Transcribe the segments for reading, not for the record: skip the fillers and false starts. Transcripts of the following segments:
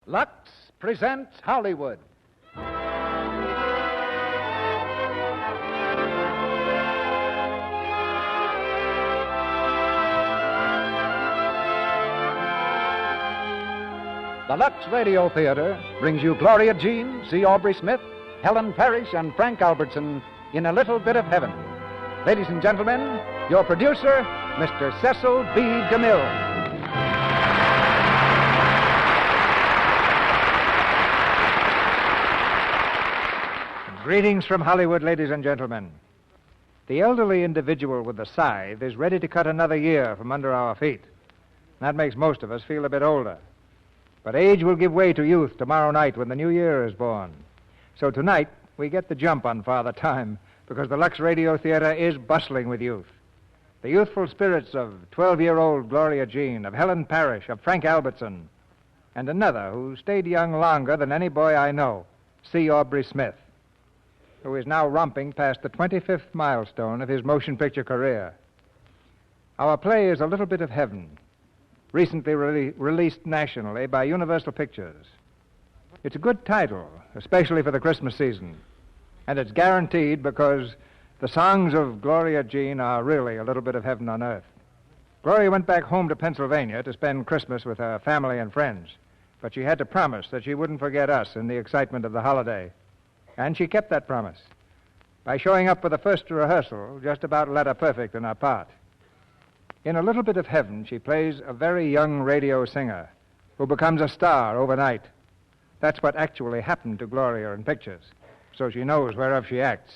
Lux presents Hollywood. The Lux Radio Theatre brings you Gloria Jean, C. Aubrey Smith, Helen Parrish, and Frank Albertson in A Little Bit of Heaven. Ladies and gentlemen, your producer, Mr. Cecil B. DeMille. Greetings from Hollywood, ladies and gentlemen. The elderly individual with the scythe is ready to cut another year from under our feet. That makes most of us feel a bit older. But age will give way to youth tomorrow night when the new year is born. So tonight, we get the jump on Father Time because the Lux Radio Theatre is bustling with youth. The youthful spirits of 12-year-old Gloria Jean, of Helen Parrish, of Frank Albertson, and another who stayed young longer than any boy I know, C. Aubrey Smith, who is now romping past the 25th milestone of his motion picture career. Our play is A Little Bit of Heaven, recently released nationally by Universal Pictures. It's a good title, especially for the Christmas season, and it's guaranteed because the songs of Gloria Jean are really a little bit of heaven on earth. Gloria went back home to Pennsylvania to spend Christmas with her family and friends, but she had to promise that she wouldn't forget us in the excitement of the holiday. And she kept that promise by showing up for the first rehearsal just about letter perfect in her part. In A Little Bit of Heaven, she plays a very young radio singer who becomes a star overnight. That's what actually happened to Gloria in pictures, so she knows whereof she acts,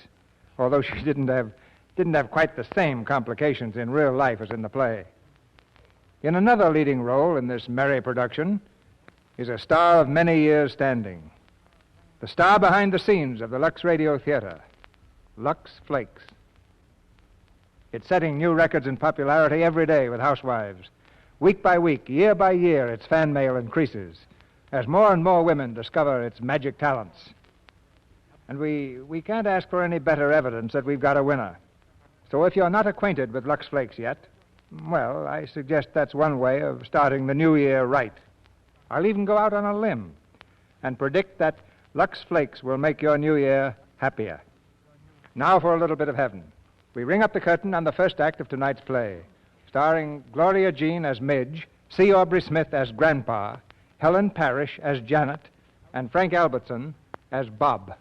although she didn't have quite the same complications in real life as in the play. In another leading role in this merry production is a star of many years' standing, the star behind the scenes of the Lux Radio Theatre, Lux Flakes. It's setting new records in popularity every day with housewives. Week by week, year by year, its fan mail increases as more and more women discover its magic talents. And we can't ask for any better evidence that we've got a winner. So if you're not acquainted with Lux Flakes yet, well, I suggest that's one way of starting the new year right. I'll even go out on a limb and predict that Lux Flakes will make your new year happier. Now for A Little Bit of Heaven. We ring up the curtain on the first act of tonight's play, starring Gloria Jean as Midge, C. Aubrey Smith as Grandpa, Helen Parrish as Janet, and Frank Albertson as Bob.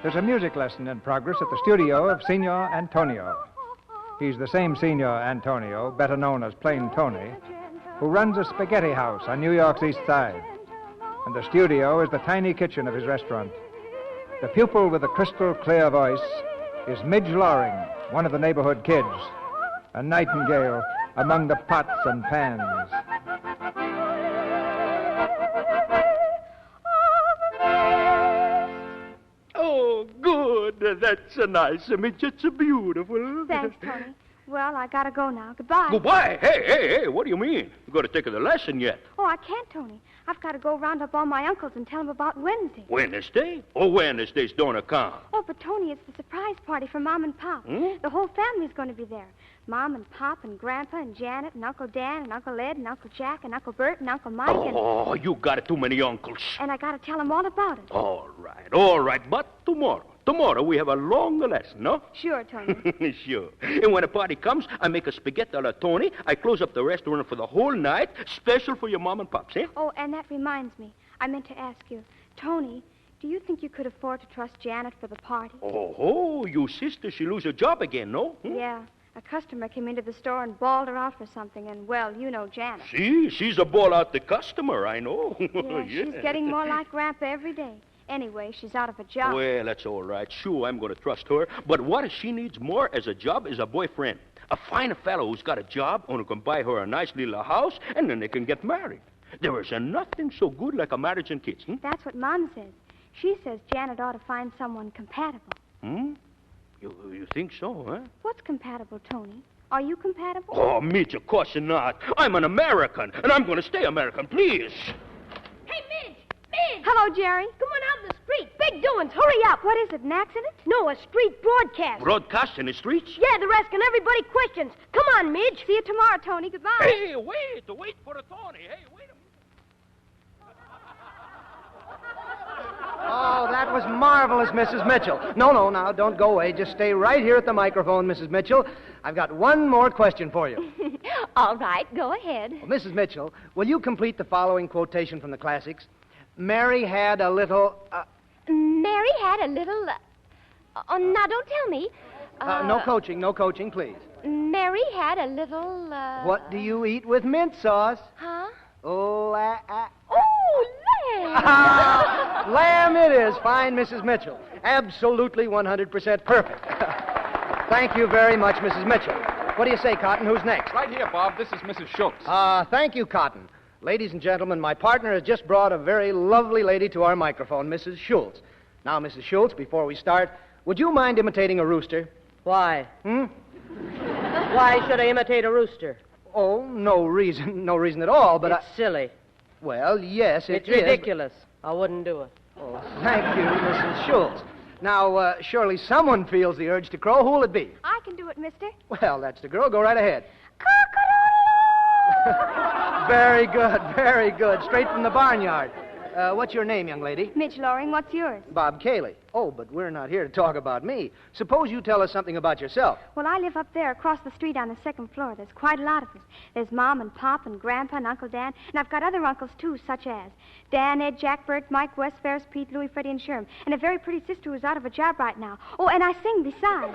There's a music lesson in progress at the studio of Signor Antonio. He's the same Signor Antonio, better known as Plain Tony, who runs a spaghetti house on New York's East Side. And the studio is the tiny kitchen of his restaurant. The pupil with the crystal clear voice is Midge Loring, one of the neighborhood kids, a nightingale among the pots and pans. Oh, good. That's a nice image. It's a beautiful. Thanks, Tony. Well, I gotta go now. Goodbye. Goodbye? Hey, what do you mean? You got to take the lesson yet. Oh, I can't, Tony. I've got to go round up all my uncles and tell them about Wednesday. Wednesday? Oh, Wednesdays don't account. Oh, but Tony, it's the surprise party for Mom and Pop. The whole family's going to be there. Mom and Pop and Grandpa and Janet and Uncle Dan and Uncle Ed and Uncle Jack and Uncle Bert and Uncle Mike and... Oh, you got too many uncles. And I got to tell them all about it. All right. But tomorrow we have a longer lesson, no? Sure, Tony. Sure. And when the party comes, I make a spaghetti alla Tony. I close up the restaurant for the whole night, special for your Mom and Pops, eh? Oh, and that reminds me. I meant to ask you, Tony, do you think you could afford to trust Janet for the party? Oh, you sister, she lose her job again, no? Yeah. A customer came into the store and bawled her out for something, and, well, you know Janet. She's a ball-out the customer, I know. Yeah, she's getting more like Grandpa every day. Anyway, she's out of a job. Well, that's all right. Sure, I'm going to trust her. But what she needs more as a job is a boyfriend. A fine fellow who's got a job and who can buy her a nice little house, and then they can get married. There is nothing so good like a marriage and kids, That's what Mom says. She says Janet ought to find someone compatible. You think so, huh? What's compatible, Tony? Are you compatible? Oh, Midge, of course not. I'm an American, and I'm going to stay American, please. Hey, Midge! Midge! Hello, Jerry. Come on out in the street. Big doing? Hurry up. What is it, an accident? No, a street broadcast. Broadcast in the streets? Yeah, they're asking everybody questions. Come on, Midge. See you tomorrow, Tony. Goodbye. Hey, wait for the Tony. Hey, wait a minute. Oh, that was marvelous, Mrs. Mitchell. No, now, don't go away. Just stay right here at the microphone, Mrs. Mitchell. I've got one more question for you. All right, go ahead. Well, Mrs. Mitchell, will you complete the following quotation from the classics? Mary had a little... Mary had a little... oh, now, don't tell me. no coaching, please. Mary had a little... What do you eat with mint sauce? Huh? Oh, Oh, lamb! Lamb it is. Fine, Mrs. Mitchell. Absolutely 100% perfect. Thank you very much, Mrs. Mitchell. What do you say, Cotton? Who's next? Right here, Bob. This is Mrs. Schultz. Thank you, Cotton. Ladies and gentlemen, my partner has just brought a very lovely lady to our microphone, Mrs. Schultz. Now, Mrs. Schultz, before we start, would you mind imitating a rooster? Why? Why should I imitate a rooster? Oh, no reason at all, but it's silly. Well, yes, it's ridiculous. I wouldn't do it. Oh, thank you, Mrs. Schultz. Now, surely someone feels the urge to crow. Who will it be? I can do it, mister. Well, that's the girl. Go right ahead. Very good. Straight from the barnyard. What's your name, young lady? Midge Loring. What's yours? Bob Cayley. Oh, but we're not here to talk about me. Suppose you tell us something about yourself. Well, I live up there across the street on the second floor. There's quite a lot of us. There's Mom and Pop and Grandpa and Uncle Dan. And I've got other uncles, too, such as Dan, Ed, Jack, Bert, Mike, Wes, Ferris, Pete, Louie, Freddie, and Sherm. And a very pretty sister who's out of a job right now. Oh, and I sing besides.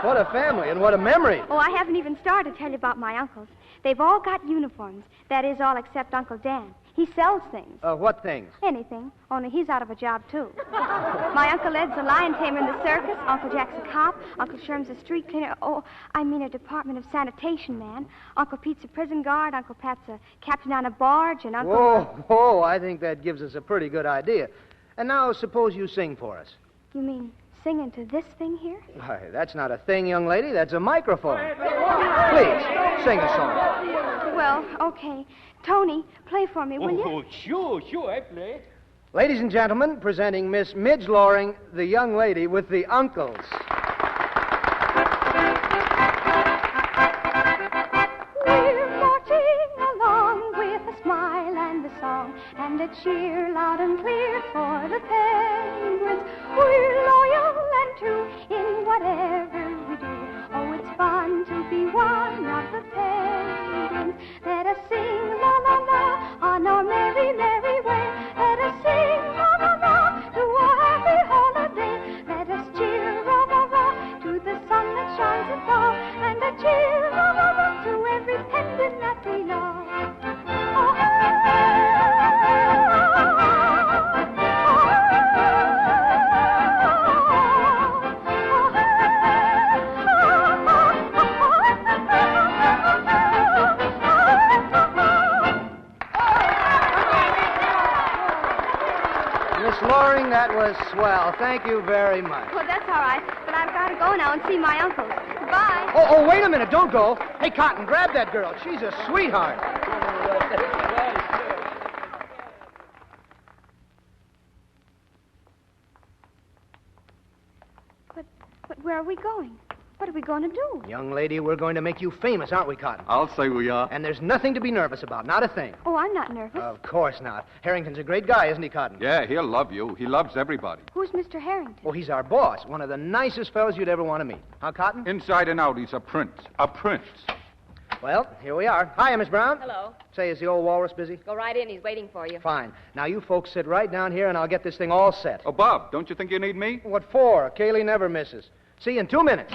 What a family and what a memory. Oh, I haven't even started to tell you about my uncles. They've all got uniforms. That is, all except Uncle Dan. He sells things. What things? Anything. Only he's out of a job, too. My Uncle Ed's a lion tamer in the circus. Uncle Jack's a cop. Uncle Sherm's a street cleaner. Oh, I mean a Department of Sanitation man. Uncle Pete's a prison guard. Uncle Pat's a captain on a barge. And Uncle... Whoa, I think that gives us a pretty good idea. And now, suppose you sing for us. You mean sing into this thing here? Why, that's not a thing, young lady. That's a microphone. Please, sing a song. Well, okay. Tony, play for me, will you? Oh, sure, I play. Ladies and gentlemen, presenting Miss Midge Loring, the young lady with the uncles. We're marching along with a smile and a song and a cheer loud and clear for the penguins. We're loyal and true in whatever we do. Oh, it's fun to be one of the penguins. Let us sing la la la on our merry, merry way. Let us sing la la la to a happy holiday. Let us cheer ra ra ra to the sun that shines above, and a cheer ra ra ra to every penguin that we love. Miss Loring, that was swell. Thank you very much. Well, that's all right, but I've got to go now and see my uncles. Goodbye. Oh, wait a minute. Don't go. Hey, Cotton, grab that girl. She's a sweetheart. But where are we going? What are we going to do? Young lady, we're going to make you famous, aren't we, Cotton? I'll say we are. And there's nothing to be nervous about. Not a thing. Oh, I'm not nervous. Of course not. Harrington's a great guy, isn't he, Cotton? Yeah, he'll love you. He loves everybody. Who's Mr. Harrington? Oh, he's our boss. One of the nicest fellows you'd ever want to meet. Huh, Cotton? Inside and out, he's a prince. A prince. Well, here we are. Hiya, Miss Brown. Hello. Say, is the old walrus busy? Go right in. He's waiting for you. Fine. Now, you folks sit right down here, and I'll get this thing all set. Oh, Bob, don't you think you need me? What for? Kaylee never misses. See you in 2 minutes.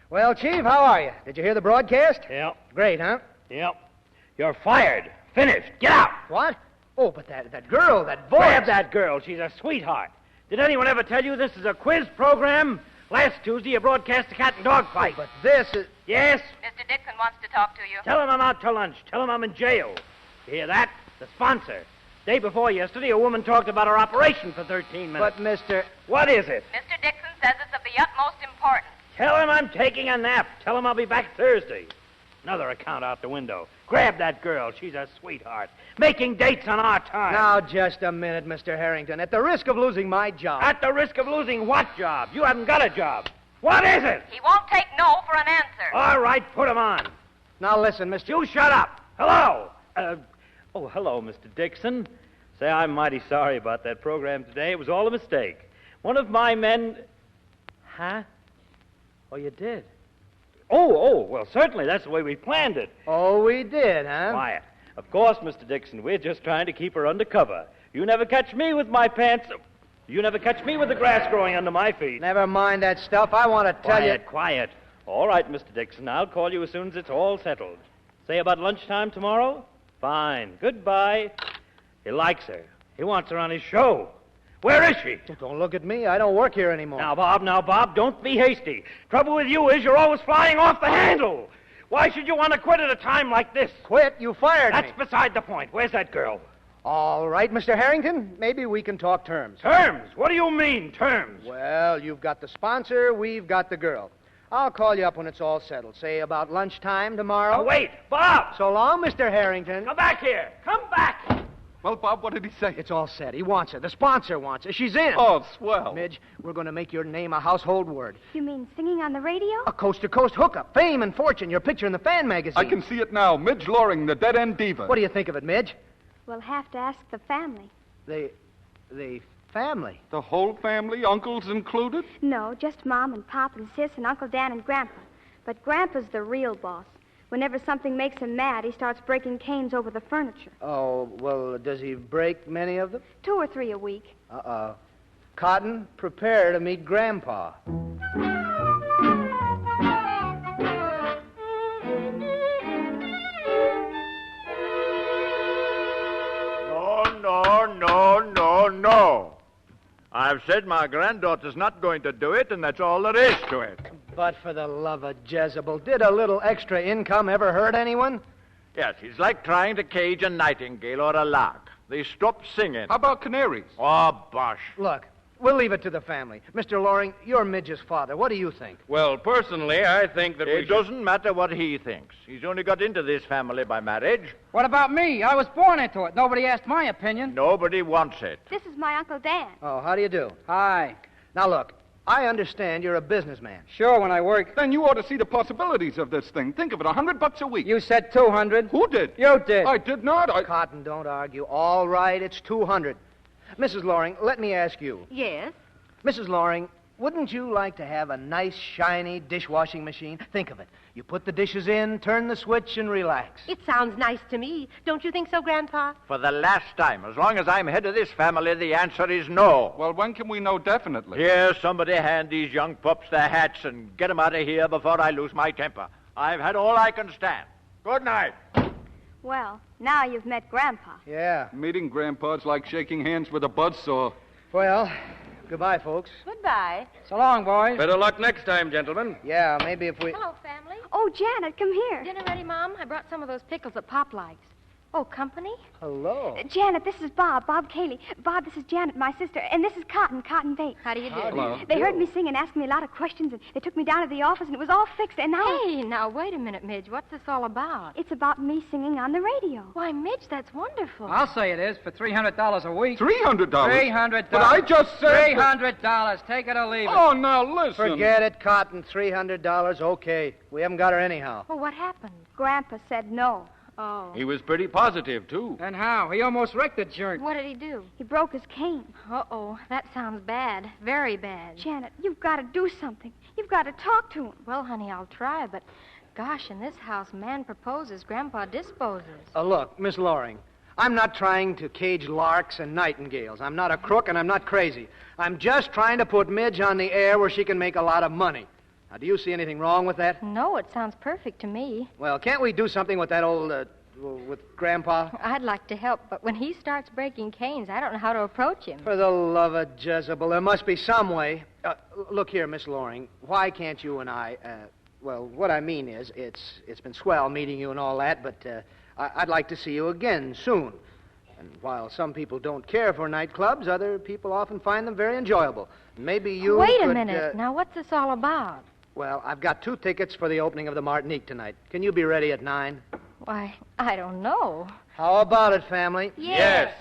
Well, Chief, how are you? Did you hear the broadcast? Yep. Great, huh? Yep. You're fired. Finished. Get out. What? Oh, but that girl, that voice. Grab that girl. She's a sweetheart. Did anyone ever tell you this is a quiz program? Last Tuesday, you broadcast a cat and dog fight. But this is... Yes? Mr. Dixon wants to talk to you. Tell him I'm out to lunch. Tell him I'm in jail. You hear that? The sponsor. Day before yesterday, a woman talked about her operation for 13 minutes. But, Mr... What is it? Mr. Dixon says it's of the utmost importance. Tell him I'm taking a nap. Tell him I'll be back Thursday. Another account out the window. Grab that girl. She's a sweetheart. Making dates on our time. Now, just a minute, Mr. Harrington. At the risk of losing my job. At the risk of losing what job? You haven't got a job. What is it? He won't take no for an answer. All right, put him on. Now, listen, Mr. You shut up. Hello. Hello, Mr. Dixon. Say, I'm mighty sorry about that program today. It was all a mistake. One of my men... Huh? Oh, you did? Oh, well, certainly. That's the way we planned it. Oh, we did, huh? Quiet. Of course, Mr. Dixon, we're just trying to keep her undercover. You never catch me with my pants... You never catch me with the grass growing under my feet. Never mind that stuff. I want to tell you... Quiet. All right, Mr. Dixon. I'll call you as soon as it's all settled. Say about lunchtime tomorrow? Fine. Goodbye. He likes her. He wants her on his show. Where is she? Don't look at me. I don't work here anymore. Now, Bob, don't be hasty. Trouble with you is you're always flying off the handle. Why should you want to quit at a time like this? Quit? You fired me. That's beside the point. Where's that girl? All right, Mr. Harrington. Maybe we can talk terms. Terms? What do you mean, terms? Well, you've got the sponsor, we've got the girl. I'll call you up when it's all settled. Say about lunchtime tomorrow. Oh, wait, Bob! So long, Mr. Harrington. Come back here. Come back. Well, Bob, what did he say? It's all set. He wants her. The sponsor wants her. She's in. Oh, swell. Midge, we're going to make your name a household word. You mean singing on the radio? A coast-to-coast hookup. Fame and fortune. Your picture in the fan magazine. I can see it now. Midge Loring, the dead-end diva. What do you think of it, Midge? We'll have to ask the family. The family? The whole family, uncles included? No, just Mom and Pop and Sis and Uncle Dan and Grandpa. But Grandpa's the real boss. Whenever something makes him mad, he starts breaking canes over the furniture. Oh, well, does he break many of them? 2 or 3 a week. Uh-oh. Cotton, prepare to meet Grandpa. No. I've said my granddaughter's not going to do it, and that's all there is to it. But for the love of Jezebel, did a little extra income ever hurt anyone? Yes, it's like trying to cage a nightingale or a lark. They stop singing. How about canaries? Oh, bosh. Look, we'll leave it to the family. Mr. Loring, you're Midge's father. What do you think? Well, personally, I think that it doesn't matter what he thinks. He's only got into this family by marriage. What about me? I was born into it. Nobody asked my opinion. Nobody wants it. This is my Uncle Dan. Oh, how do you do? Hi. Now, look, I understand you're a businessman. Sure, when I work. Then you ought to see the possibilities of this thing. Think of it, $100 a week. You said 200. Who did? You did. I did not. Cotton, don't argue. All right, it's 200. Mrs. Loring, let me ask you. Yes? Mrs. Loring, wouldn't you like to have a nice, shiny dishwashing machine? Think of it. You put the dishes in, turn the switch, and relax. It sounds nice to me. Don't you think so, Grandpa? For the last time, as long as I'm head of this family, the answer is no. Well, when can we know definitely? Here, somebody hand these young pups their hats and get them out of here before I lose my temper. I've had all I can stand. Good night. Well, now you've met Grandpa. Yeah. Meeting Grandpa's like shaking hands with a buzzsaw. Well, goodbye, folks. Goodbye. So long, boys. Better luck next time, gentlemen. Yeah, maybe if we... Hello, family. Oh, Janet, come here. Dinner ready, Mom? I brought some of those pickles that Pop likes. Oh, company? Hello. Janet, this is Bob Cayley. Bob, this is Janet, my sister. And this is Cotton Bates. How do you do? Hello. They heard me sing and asked me a lot of questions, and they took me down to the office, and it was all fixed, and now... Hey, now, wait a minute, Midge. What's this all about? It's about me singing on the radio. Why, Midge, that's wonderful. I'll say it is for $300 a week. $300? $300. But I just said... $300. Take it or leave it. Oh, now listen. Forget it, Cotton. $300, okay. We haven't got her anyhow. Well, what happened? Grandpa said no. Oh. He was pretty positive, too. And how? He almost wrecked the jerk. What did he do? He broke his cane. Uh-oh. That sounds bad. Very bad. Janet, you've got to do something. You've got to talk to him. Well, honey, I'll try, but gosh, in this house, man proposes, Grandpa disposes. Look, Miss Loring, I'm not trying to cage larks and nightingales. I'm not a crook and I'm not crazy. I'm just trying to put Midge on the air where she can make a lot of money. Now, do you see anything wrong with that? No, it sounds perfect to me. Well, can't we do something with that old, with Grandpa? I'd like to help, but when he starts breaking canes, I don't know how to approach him. For the love of Jezebel, there must be some way. Look here, Miss Loring, why can't you and I, well, what I mean is, it's been swell meeting you and all that, but I'd like to see you again soon. And while some people don't care for nightclubs, other people often find them very enjoyable. Maybe you Wait could, a minute. Now, what's this all about? Well, I've got 2 tickets for the opening of the Martinique tonight. Can you be ready at 9? Why, I don't know. How about it, family? Yes.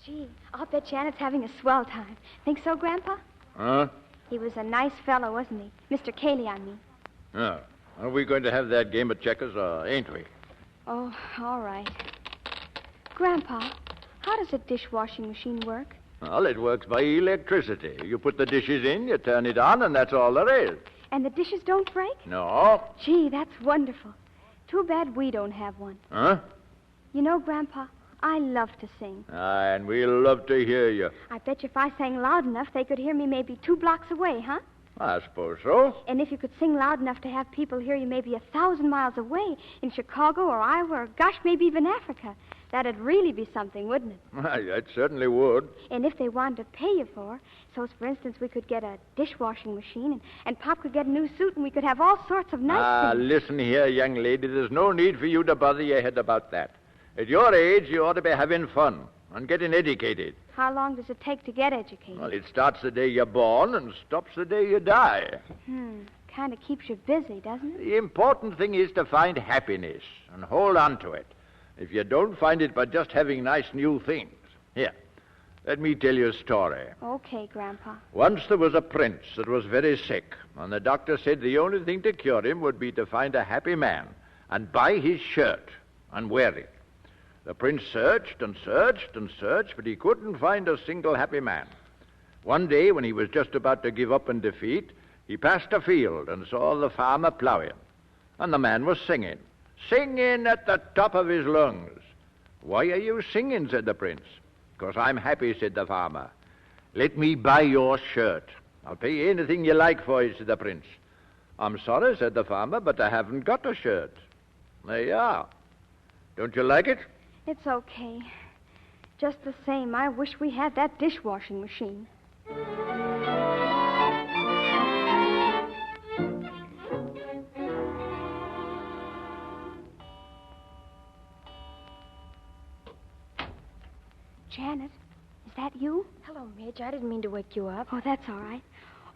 Gee, I'll bet Janet's having a swell time. Think so, Grandpa? Huh? He was a nice fellow, wasn't he? Mr. Cayley, I mean. Yeah. Are we going to have that game of checkers, or ain't we? Oh, all right. Grandpa, how does a dishwashing machine work? Well, it works by electricity. You put the dishes in, you turn it on, and that's all there is. And the dishes don't break? No. Gee, that's wonderful. Too bad we don't have one. Huh? You know, Grandpa, I love to sing. And we'll love to hear you. I bet you if I sang loud enough, they could hear me maybe 2 blocks away, huh? I suppose so. And if you could sing loud enough to have people hear you maybe 1,000 miles away in Chicago or Iowa or, gosh, maybe even Africa, that'd really be something, wouldn't it? Why, that certainly would. And if they wanted to pay you for, so for instance, we could get a dishwashing machine and Pop could get a new suit and we could have all sorts of nice things. Listen here, young lady. There's no need for you to bother your head about that. At your age, you ought to be having fun and getting educated. How long does it take to get educated? Well, it starts the day you're born and stops the day you die. Kind of keeps you busy, doesn't it? The important thing is to find happiness and hold on to it. If you don't find it by just having nice new things. Here, let me tell you a story. Okay, Grandpa. Once there was a prince that was very sick, and the doctor said the only thing to cure him would be to find a happy man and buy his shirt and wear it. The prince searched and searched and searched, but he couldn't find a single happy man. One day, when he was just about to give up in defeat, he passed a field and saw the farmer plowing. And the man was singing at the top of his lungs. "Why are you singing?" said the prince. "'Cause I'm happy," said the farmer. "Let me buy your shirt. I'll pay you anything you like for it," said the prince. "I'm sorry," said the farmer, "but I haven't got a shirt." "There you are. Don't you like it?" It's okay. Just the same, I wish we had that dishwashing machine. Janet, is that you? Hello, Midge. I didn't mean to wake you up. Oh, that's all right.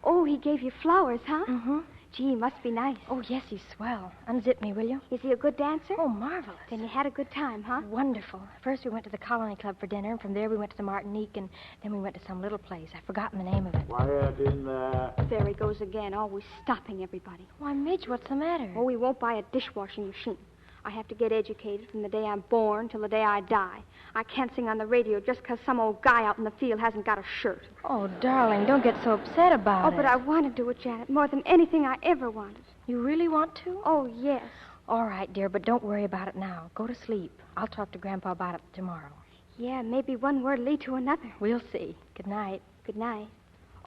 Oh, he gave you flowers, huh? Mm-hmm. Gee, must be nice. Oh, yes, he's swell. Unzip me, will you? Is he a good dancer? Oh, marvelous. Then you had a good time, huh? Wonderful. First we went to the Colony Club for dinner, and from there we went to the Martinique, and then we went to some little place. I've forgotten the name of it. Quiet in there. There he goes again, always stopping everybody. Why, Midge, what's the matter? Oh, he won't buy a dishwashing machine. I have to get educated from the day I'm born till the day I die. I can't sing on the radio just 'cause some old guy out in the field hasn't got a shirt. Oh, darling, don't get so upset about it. Oh, but I want to do it, Janet, more than anything I ever wanted. You really want to? Oh, yes. All right, dear, but don't worry about it now. Go to sleep. I'll talk to Grandpa about it tomorrow. Yeah, maybe one word lead to another. We'll see. Good night. Good night.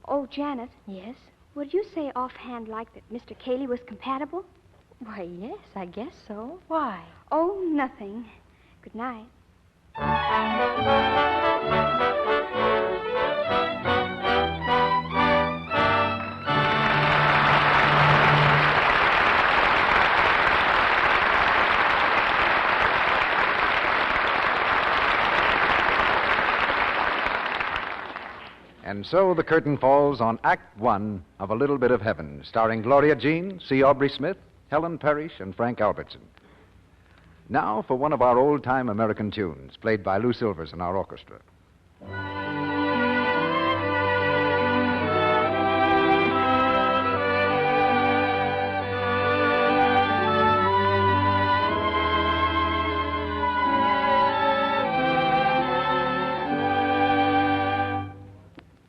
Oh, Janet. Yes? Would you say offhand like that Mr. Cayley was compatible? Why, yes, I guess so. Why? Oh, nothing. Good night. And so the curtain falls on Act One of A Little Bit of Heaven, starring Gloria Jean, C. Aubrey Smith, Helen Parrish, and Frank Albertson. Now for one of our old-time American tunes, played by Lou Silvers and our orchestra.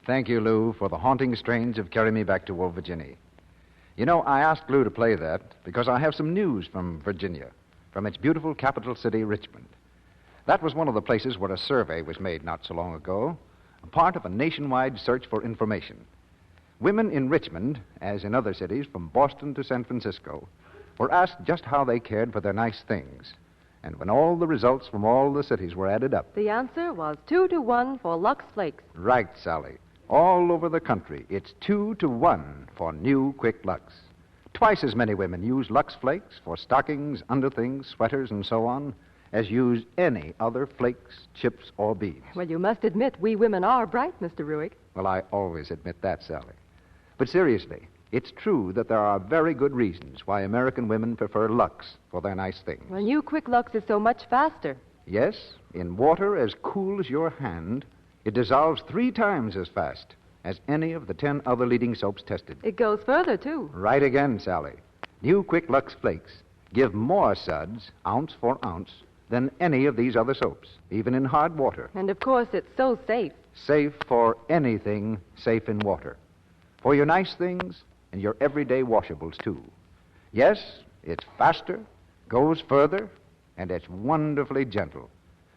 Thank you, Lou, for the haunting strains of Carry Me Back to Old Virginia. You know, I asked Lou to play that because I have some news from Virginia, from its beautiful capital city, Richmond. That was one of the places where a survey was made not so long ago, a part of a nationwide search for information. Women in Richmond, as in other cities from Boston to San Francisco, were asked just how they cared for their nice things. And when all the results from all the cities were added up... The answer was 2-1 for Lux Flakes. Right, Sally. All over the country, it's 2-1 for new Quick Lux. Twice as many women use Lux Flakes for stockings, underthings, sweaters, and so on, as use any other flakes, chips, or beads. Well, you must admit we women are bright, Mr. Ruick. Well, I always admit that, Sally. But seriously, it's true that there are very good reasons why American women prefer Lux for their nice things. Well, new Quick Lux is so much faster. Yes, in water as cool as your hand, it dissolves 3 times as fast as any of the 10 other leading soaps tested. It goes further, too. Right again, Sally. New Quick Lux Flakes give more suds, ounce for ounce, than any of these other soaps, even in hard water. And, of course, it's so safe. Safe for anything safe in water. For your nice things and your everyday washables, too. Yes, it's faster, goes further, and it's wonderfully gentle.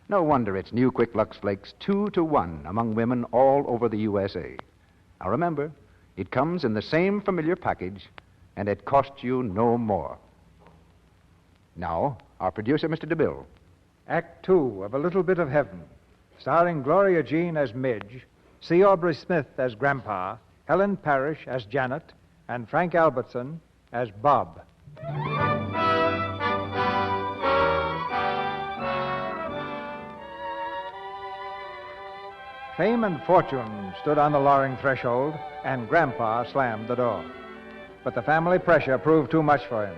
No wonder it's New Quick Lux Flakes 2 to 1 among women all over the USA. Now remember, it comes in the same familiar package, and it costs you no more. Now, our producer, Mr. DeBille. Act 2 of A Little Bit of Heaven, starring Gloria Jean as Midge, C. Aubrey Smith as Grandpa, Helen Parrish as Janet, and Frank Albertson as Bob. Fame and fortune stood on the Loring threshold, and Grandpa slammed the door. But the family pressure proved too much for him,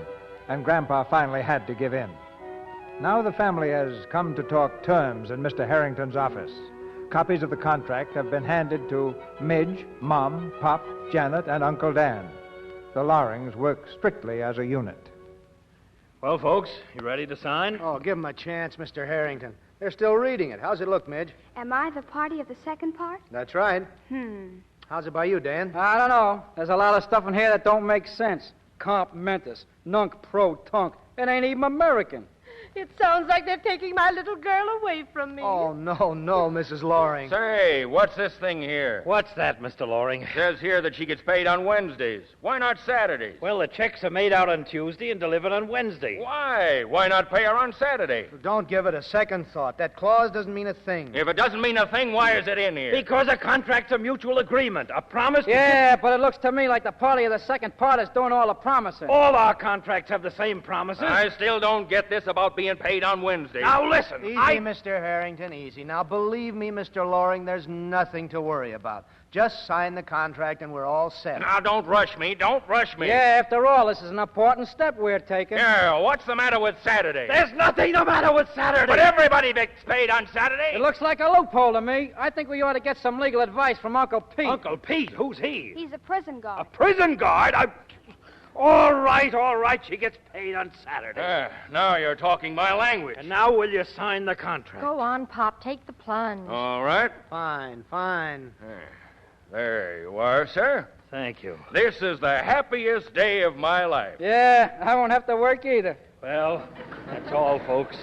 and Grandpa finally had to give in. Now the family has come to talk terms in Mr. Harrington's office. Copies of the contract have been handed to Midge, Mom, Pop, Janet, and Uncle Dan. The Lorings work strictly as a unit. Well, folks, you ready to sign? Oh, give 'em a chance, Mr. Harrington. They're still reading it. How's it look, Midge? Am I the party of the second part? That's right. How's it by you, Dan? I don't know. There's a lot of stuff in here that don't make sense. Comp mentis, nunc pro tunc. It ain't even American. It sounds like they're taking my little girl away from me. Oh, no, Mrs. Loring. Say, what's this thing here? What's that, Mr. Loring? It says here that she gets paid on Wednesdays. Why not Saturdays? Well, the checks are made out on Tuesday and delivered on Wednesday. Why? Why not pay her on Saturday? Don't give it a second thought. That clause doesn't mean a thing. If it doesn't mean a thing, why is it in here? Because a contract's a mutual agreement, a promise. Yeah, but it looks to me like the party of the second part is doing all the promising. All our contracts have the same promises. I still don't get this about being paid on Wednesday. Now listen, Easy, Mr. Harrington, easy. Now, believe me, Mr. Loring, there's nothing to worry about. Just sign the contract and we're all set. Now, don't rush me. Don't rush me. Yeah, after all, this is an important step we're taking. Yeah, what's the matter with Saturday? There's nothing the matter with Saturday. But everybody gets paid on Saturday. It looks like a loophole to me. I think we ought to get some legal advice from Uncle Pete. Uncle Pete? Who's he? He's a prison guard. A prison guard? All right. She gets paid on Saturday. Now you're talking my language. And now will you sign the contract? Go on, Pop. Take the plunge. All right. Fine. There you are, sir. Thank you. This is the happiest day of my life. Yeah, I won't have to work either. Well, that's all, folks.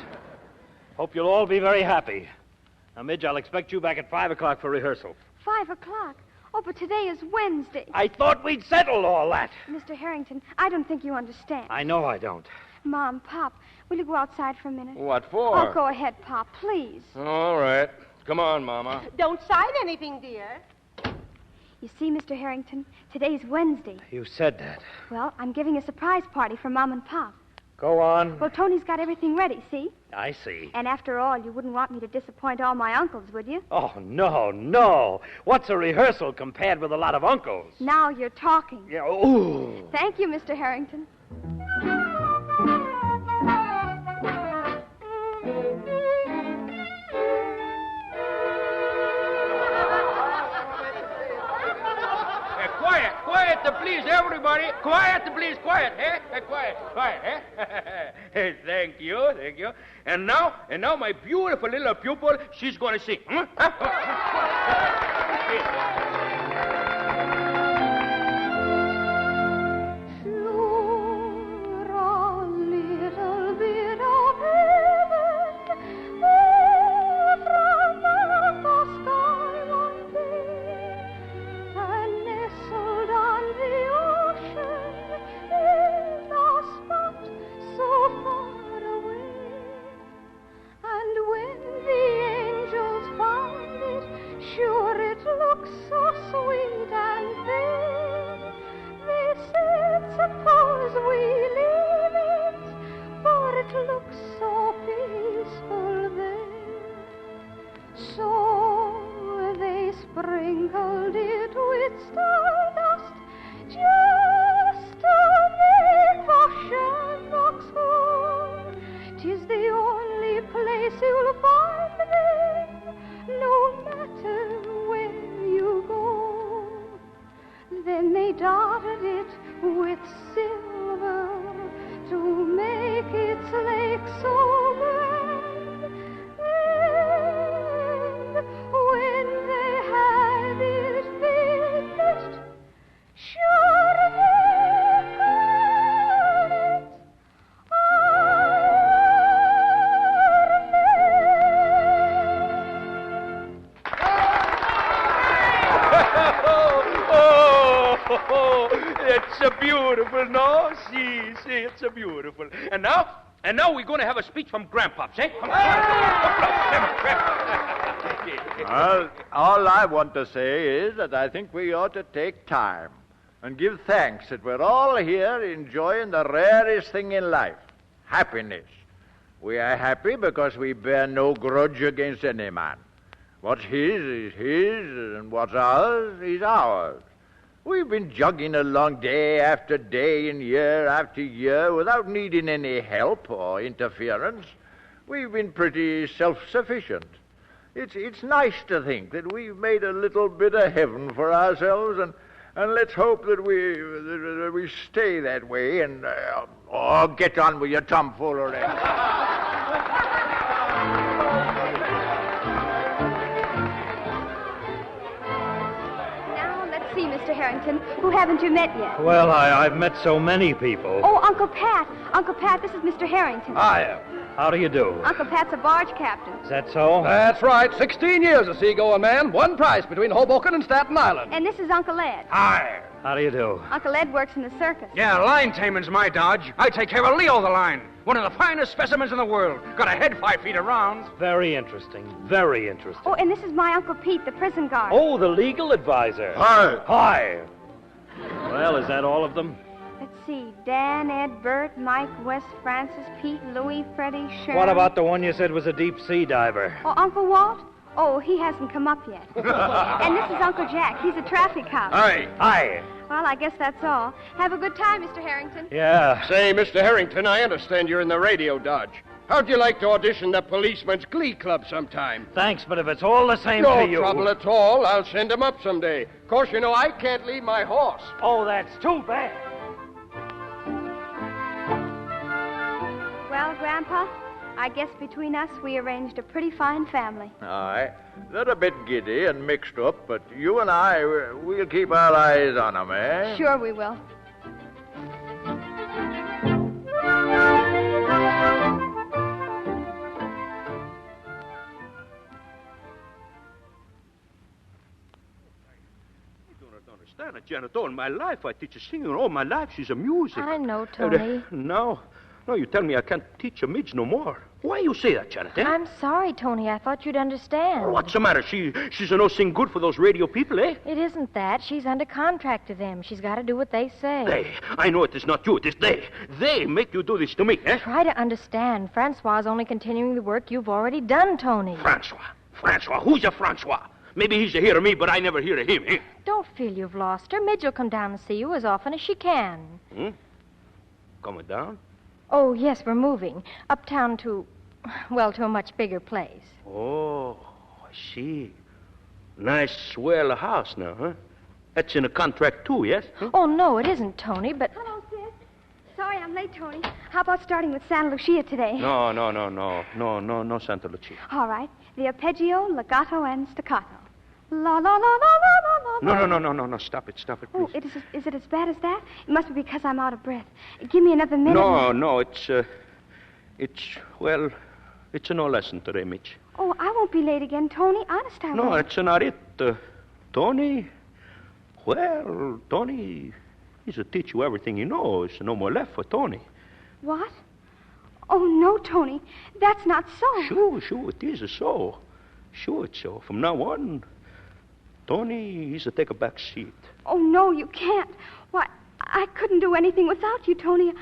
Hope you'll all be very happy. Now, Midge, I'll expect you back at 5 o'clock for rehearsal. 5 o'clock? Oh, but today is Wednesday. I thought we'd settled all that. Mr. Harrington, I don't think you understand. I know I don't. Mom, Pop, will you go outside for a minute? What for? Oh, go ahead, Pop, please. All right. Come on, Mama. Don't sign anything, dear. You see, Mr. Harrington, today's Wednesday. You said that. Well, I'm giving a surprise party for Mom and Pop. Go on. Well, Tony's got everything ready, see? I see. And after all, you wouldn't want me to disappoint all my uncles, would you? Oh, no. What's a rehearsal compared with a lot of uncles? Now you're talking. Yeah, ooh. Thank you, Mr. Harrington. Quiet, please, everybody. Quiet, please, quiet, eh? Quiet, eh? Thank you. And now, my beautiful little pupil, she's going to sing. Sure, it looks so sweet. sprinkled it with stardust, just to make the shamrocks whole. 'Tis the only place you'll find them, no matter where you go. Then they dotted it with silver to make its lake so grand. And when they had it finished, sure they called it Oh, it's a beautiful, no? See, it's a beautiful. And now we're going to have a speech from Grandpops, eh? Well, all I want to say is that I think we ought to take time and give thanks that we're all here enjoying the rarest thing in life, happiness. We are happy because we bear no grudge against any man. What's his is his, and what's ours is ours. We've been jogging along day after day and year after year without needing any help or interference. We've been pretty self-sufficient. It's nice to think that we've made a little bit of heaven for ourselves, and let's hope that we stay that way and get on with your tomfoolery. See, Mr. Harrington, who haven't you met yet? Well, I've met so many people. Oh, Uncle Pat. Uncle Pat, this is Mr. Harrington. Hi. How do you do? Uncle Pat's a barge captain. Is that so? That's right. 16 years a seagoing man. One price between Hoboken and Staten Island. And this is Uncle Ed. Hi. How do you do? Uncle Ed works in the circus. Yeah, line taming's my dodge. I take care of Leo the line. One of the finest specimens in the world. Got a head 5 feet around. Very interesting. Very interesting. Oh, and this is my Uncle Pete, the prison guard. Oh, the legal advisor. Hi. Hi. Well, is that all of them? Let's see. Dan, Ed, Bert, Mike, Wes, Francis, Pete, Louie, Freddie, Sherman. What about the one you said was a deep sea diver? Oh, Uncle Walt? Oh, he hasn't come up yet. And this is Uncle Jack. He's a traffic cop. Hi. Hi. Well, I guess that's all. Have a good time, Mr. Harrington. Yeah. Say, Mr. Harrington, I understand you're in the radio dodge. How'd you like to audition the Policeman's Glee Club sometime? Thanks, but if it's all the same No to you... trouble at all. I'll send him up someday. Of course, you know, I can't leave my horse. Oh, that's too bad. Well, Grandpa, I guess between us we arranged a pretty fine family. Aye. They're a bit giddy and mixed up, but you and I, we'll keep our eyes on them, eh? Sure we will. Janet, all my life I teach her singing. All my life she's a music. I know, Tony. No, you tell me I can't teach a Midge no more. Why you say that, Janet, eh? I'm sorry, Tony. I thought you'd understand. What's the matter? She's no sing good for those radio people, eh? It isn't that. She's under contract to them. She's got to do what they say. They. I know it is not you. It is they. They make you do this to me, eh? Try to understand. Francois is only continuing the work you've already done, Tony. Francois? Who's a Francois? Maybe he's a hear of me, but I never hear of him, eh? Don't feel you've lost her. Midge will come down and see you as often as she can. Coming down? Oh, yes, we're moving. Uptown to a much bigger place. Oh, I see. Nice, swell house now, huh? That's in a contract, too, yes? Huh? Oh, no, it isn't, Tony, but... Hello, Sid. Sorry I'm late, Tony. How about starting with Santa Lucia today? No, Santa Lucia. All right. The arpeggio, legato, and staccato. La, la, la, la, la, la, la. No, stop it, please. Oh, is it as bad as that? It must be because I'm out of breath. Give me another minute. No, it's a no lesson today, Mitch. Oh, I won't be late again, Tony. Honest, I won't. No, it's not it. Tony, Tony, he's a teach you everything he knows. No more left for Tony. What? Oh, no, Tony. That's not so. Sure, it is so. Sure, it's so. From now on, Tony, he's to take a back seat. Oh, no, you can't. Why, I couldn't do anything without you, Tony.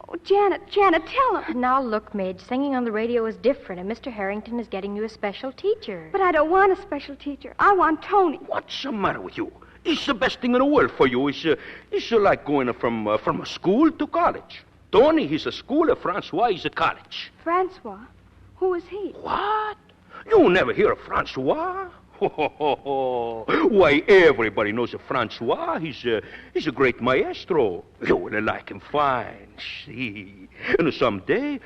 Oh, Janet, tell him. Now, look, Midge, singing on the radio is different, and Mr. Harrington is getting you a special teacher. But I don't want a special teacher. I want Tony. What's the matter with you? It's the best thing in the world for you. It's like going from a school to college. Tony, he's a school, and Francois, he's a college. Francois? Who is he? What? You never hear of Francois? Why, everybody knows of Francois. He's a great maestro. You will like him fine, see. And someday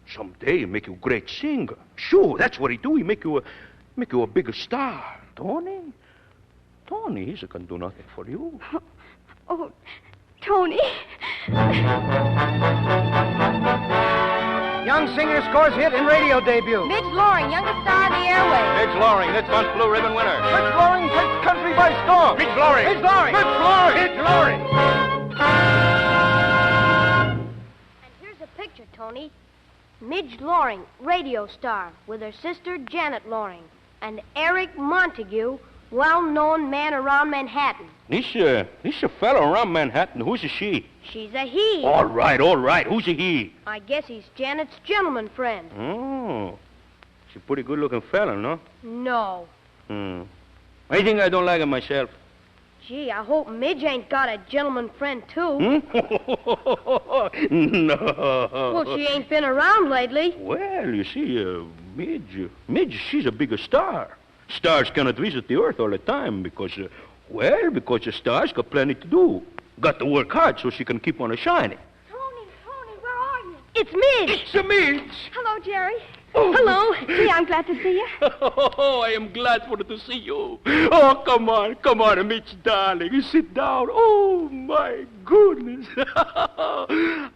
he'll make you a great singer. Sure, that's what he do. He make you a bigger star. Tony, he can do nothing for you. Oh, Tony. Young singer scores hit in radio debut. Midge Loring, youngest star in the airwaves. Midge Loring, this month's Blue Ribbon winner. Midge Loring takes country by storm. Midge Loring. Midge Loring. Midge Loring. Midge Loring. And here's a picture, Tony. Midge Loring, radio star, with her sister Janet Loring. And Eric Montague, well-known man around Manhattan. This a fellow around Manhattan. Who's a she? She's a he. All right. Who's a he? I guess he's Janet's gentleman friend. Oh. She's a pretty good-looking fella, no? No. I think I don't like him myself. Gee, I hope Midge ain't got a gentleman friend, too. No. Well, she ain't been around lately. Well, you see, Midge, she's a bigger star. Stars cannot visit the Earth all the time because the stars got plenty to do. Got to work hard so she can keep on shining. Tony, where are you? It's Midge. It's a Midge. Hello, Jerry. Oh. Hello. Gee, I'm glad to see you. Oh, I am glad to see you. Oh, come on, Midge, darling. Sit down. Oh, my goodness.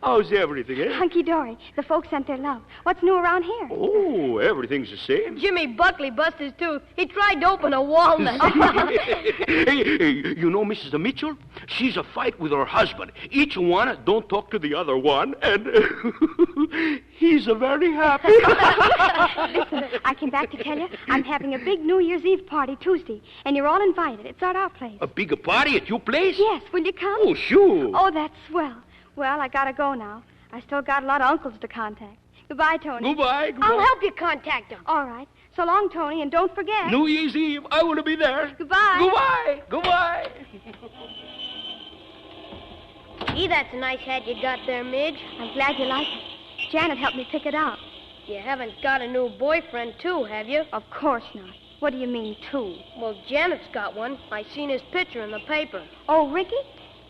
How's everything, eh? Hunky-dory. The folks sent their love. What's new around here? Oh, everything's the same. Jimmy Buckley busted his tooth. He tried to open a walnut. Hey, you know Mrs. Mitchell? She's a fight with her husband. Each one don't talk to the other one, and he's a very happy. Listen, I came back to tell you I'm having a big New Year's Eve party Tuesday, and you're all invited. It's at our place. A bigger party at your place? Yes. Will you come? Oh, sure. Oh, that's swell. Well, I gotta go now. I still got a lot of uncles to contact. Goodbye, Tony. Goodbye. I'll help you contact him. All right. So long, Tony, and don't forget. New Year's Eve. I want to be there. Goodbye. Goodbye. Gee, that's a nice hat you got there, Midge. I'm glad you like it. Janet helped me pick it out. You haven't got a new boyfriend, too, have you? Of course not. What do you mean, two? Well, Janet's got one. I seen his picture in the paper. Oh, Ricky?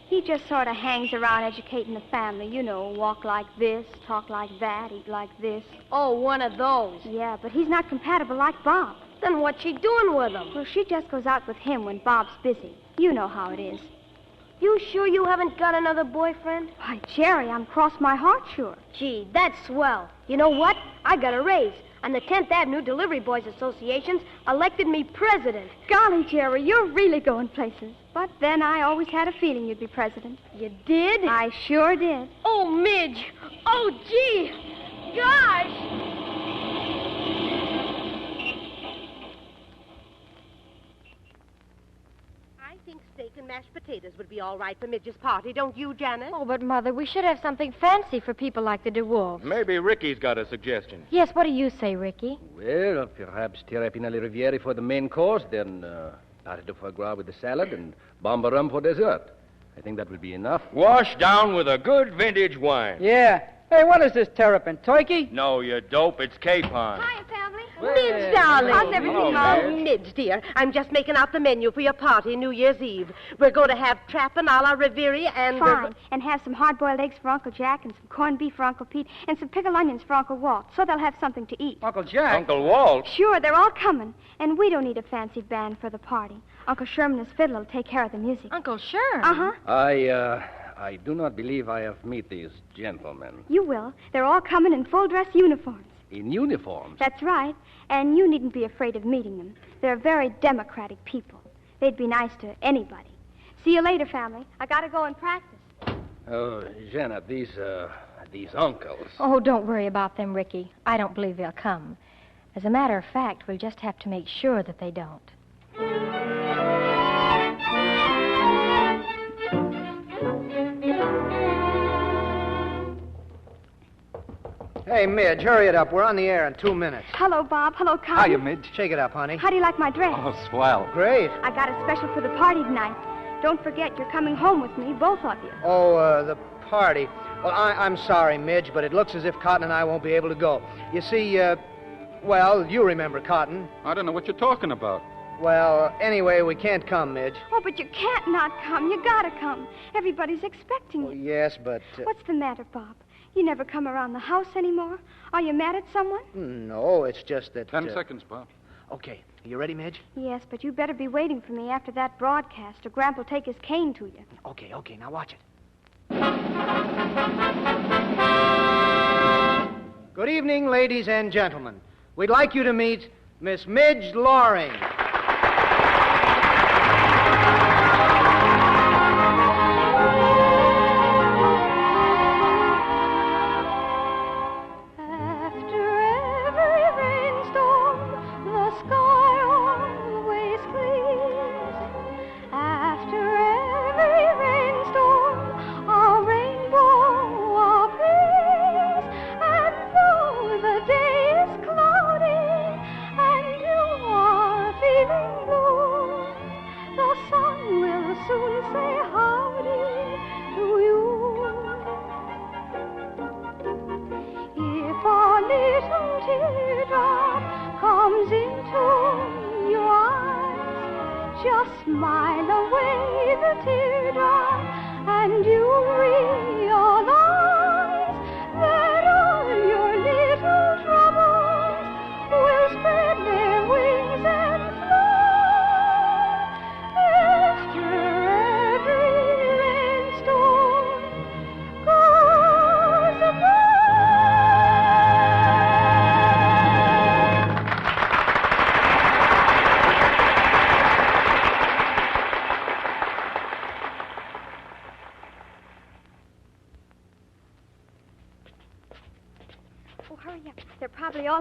He just sort of hangs around educating the family. You know, walk like this, talk like that, eat like this. Oh, one of those. Yeah, but he's not compatible like Bob. Then what's she doing with him? Well, she just goes out with him when Bob's busy. You know how it is. You sure you haven't got another boyfriend? Why, Jerry, I'm cross my heart sure. Gee, that's swell. You know what? I got a raise. And the 10th Avenue Delivery Boys Association's elected me president. Golly, Jerry, you're really going places. But then I always had a feeling you'd be president. You did? I sure did. Oh, Midge. Oh, gee. Gosh. I think steak and mashed potatoes would be all right for Midge's party, don't you, Janet? Oh, but, Mother, we should have something fancy for people like the DeWolves. Maybe Ricky's got a suggestion. Yes, what do you say, Ricky? Well, perhaps Terrapinelli Riviere for the main course, then pâté de foie gras with the salad, and bombarum for dessert. I think that would be enough. Washed down with a good vintage wine. Yeah. Hey, what is this terrapin? Turkey? No, you dope. It's capon. Hi, family. Midge, darling. How's everything, Oh, Midge, dear. I'm just making out the menu for your party New Year's Eve. We're going to have trappin' a la Riviera and... Fine. And have some hard-boiled eggs for Uncle Jack and some corned beef for Uncle Pete and some pickled onions for Uncle Walt, so they'll have something to eat. Uncle Jack? Uncle Walt? Sure, they're all coming. And we don't need a fancy band for the party. Uncle Sherman and his fiddle will take care of the music. Uncle Sherman? Uh-huh. I do not believe I have met these gentlemen. You will. They're all coming in full-dress uniforms. In uniforms? That's right. And you needn't be afraid of meeting them. They're very democratic people. They'd be nice to anybody. See you later, family. I gotta go and practice. Oh, Janet, these uncles. Oh, don't worry about them, Ricky. I don't believe they'll come. As a matter of fact, we'll just have to make sure that they don't. Hey, Midge, hurry it up. We're on the air in 2 minutes. Hello, Bob. Hello, Cotton. Hiya, Midge. Shake it up, honey. How do you like my dress? Oh, swell. Great. I got a special for the party tonight. Don't forget, you're coming home with me, both of you. Oh, the party. Well, I'm sorry, Midge, but it looks as if Cotton and I won't be able to go. You see, well, you remember Cotton. I don't know what you're talking about. Well, anyway, we can't come, Midge. Oh, but you can't not come. You gotta come. Everybody's expecting you. Yes, but... What's the matter, Bob? You never come around the house anymore? Are you mad at someone? No, it's just that... 10 seconds, Bob. Okay. You ready, Midge? Yes, but you better be waiting for me after that broadcast, or Gramp will take his cane to you. Okay. Now watch it. Good evening, ladies and gentlemen. We'd like you to meet Miss Midge Loring.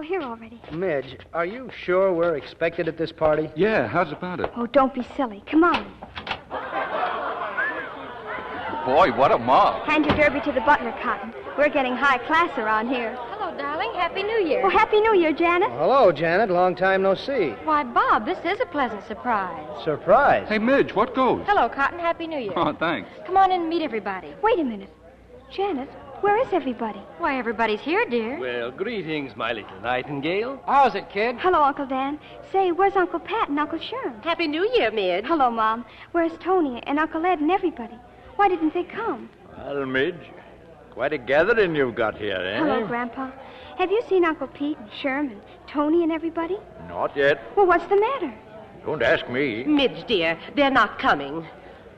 Here already. Midge, are you sure we're expected at this party? Yeah, how's about it? Oh, don't be silly. Come on. Boy, what a mob. Hand your derby to the butler, Cotton. We're getting high class around here. Hello, darling. Happy New Year. Oh, Happy New Year, Janet. Well, hello, Janet. Long time no see. Why, Bob, this is a pleasant surprise. Surprise? Hey, Midge, what goes? Hello, Cotton. Happy New Year. Oh, thanks. Come on in and meet everybody. Wait a minute. Janet, where is everybody? Why, everybody's here, dear. Well, greetings, my little nightingale. How's it, kid? Hello, Uncle Dan. Say, where's Uncle Pat and Uncle Sherm? Happy New Year, Midge. Hello, Mom. Where's Tony and Uncle Ed and everybody? Why didn't they come? Well, Midge, quite a gathering you've got here, eh? Hello, Grandpa. Have you seen Uncle Pete and Sherm and Tony and everybody? Not yet. Well, what's the matter? Don't ask me. Midge, dear, they're not coming.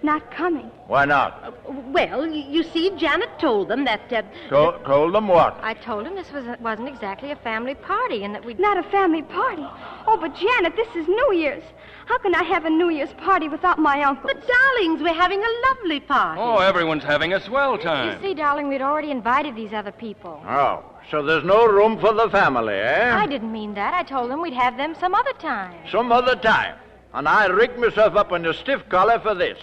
Not coming. Why not? Well, you see, Janet told them that... Told them what? I told him this wasn't exactly a family party and that we'd... Not a family party? Oh, but Janet, this is New Year's. How can I have a New Year's party without my uncle? But, darlings, we're having a lovely party. Oh, everyone's having a swell time. You see, darling, we'd already invited these other people. Oh, so there's no room for the family, eh? I didn't mean that. I told them we'd have them some other time. Some other time. And I rigged myself up on a stiff collar for this.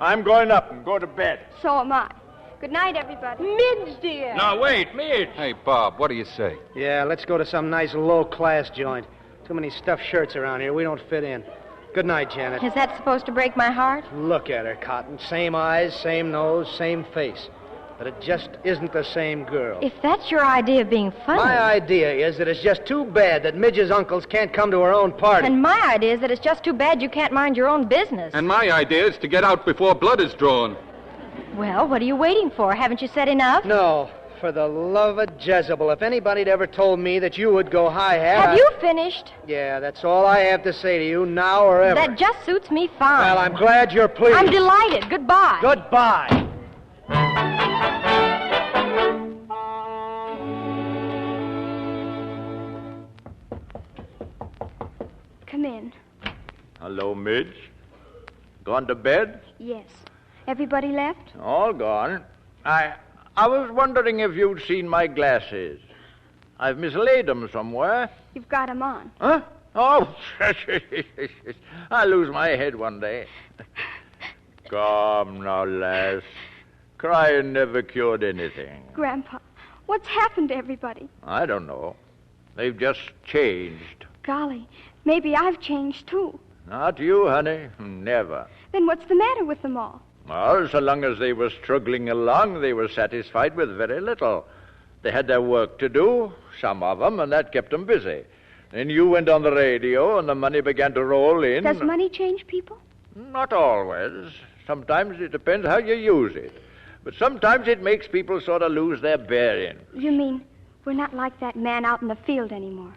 I'm going up and go to bed. So am I. Good night, everybody. Midge, dear. Now, wait, Midge. Hey, Bob, what do you say? Yeah, let's go to some nice low-class joint. Too many stuffed shirts around here. We don't fit in. Good night, Janet. Is that supposed to break my heart? Look at her, Cotton. Same eyes, same nose, same face. But it just isn't the same girl. If that's your idea of being funny... My idea is that it's just too bad that Midge's uncles can't come to her own party. And my idea is that it's just too bad you can't mind your own business. And my idea is to get out before blood is drawn. Well, what are you waiting for? Haven't you said enough? No, for the love of Jezebel. If anybody'd ever told me that you would go hi-hat... Have you finished? Yeah, that's all I have to say to you, now or ever. That just suits me fine. Well, I'm glad you're pleased. I'm delighted. Goodbye. Goodbye. Come in. Hello, Midge. Gone to bed? Yes. Everybody left? All gone. I was wondering if you'd seen my glasses. I've mislaid them somewhere. You've got them on. Huh? Oh, I'll lose my head one day. Come now, lass. Crying never cured anything. Grandpa, What's happened to everybody? I don't know. They've just changed. Golly, maybe I've changed, too. Not you, honey. Never. Then what's the matter with them all? Well, so long as they were struggling along, they were satisfied with very little. They had their work to do, some of them, and that kept them busy. Then you went on the radio, and the money began to roll in. Does money change people? Not always. Sometimes it depends how you use it. But sometimes it makes people sort of lose their bearing. You mean we're not like that man out in the field anymore?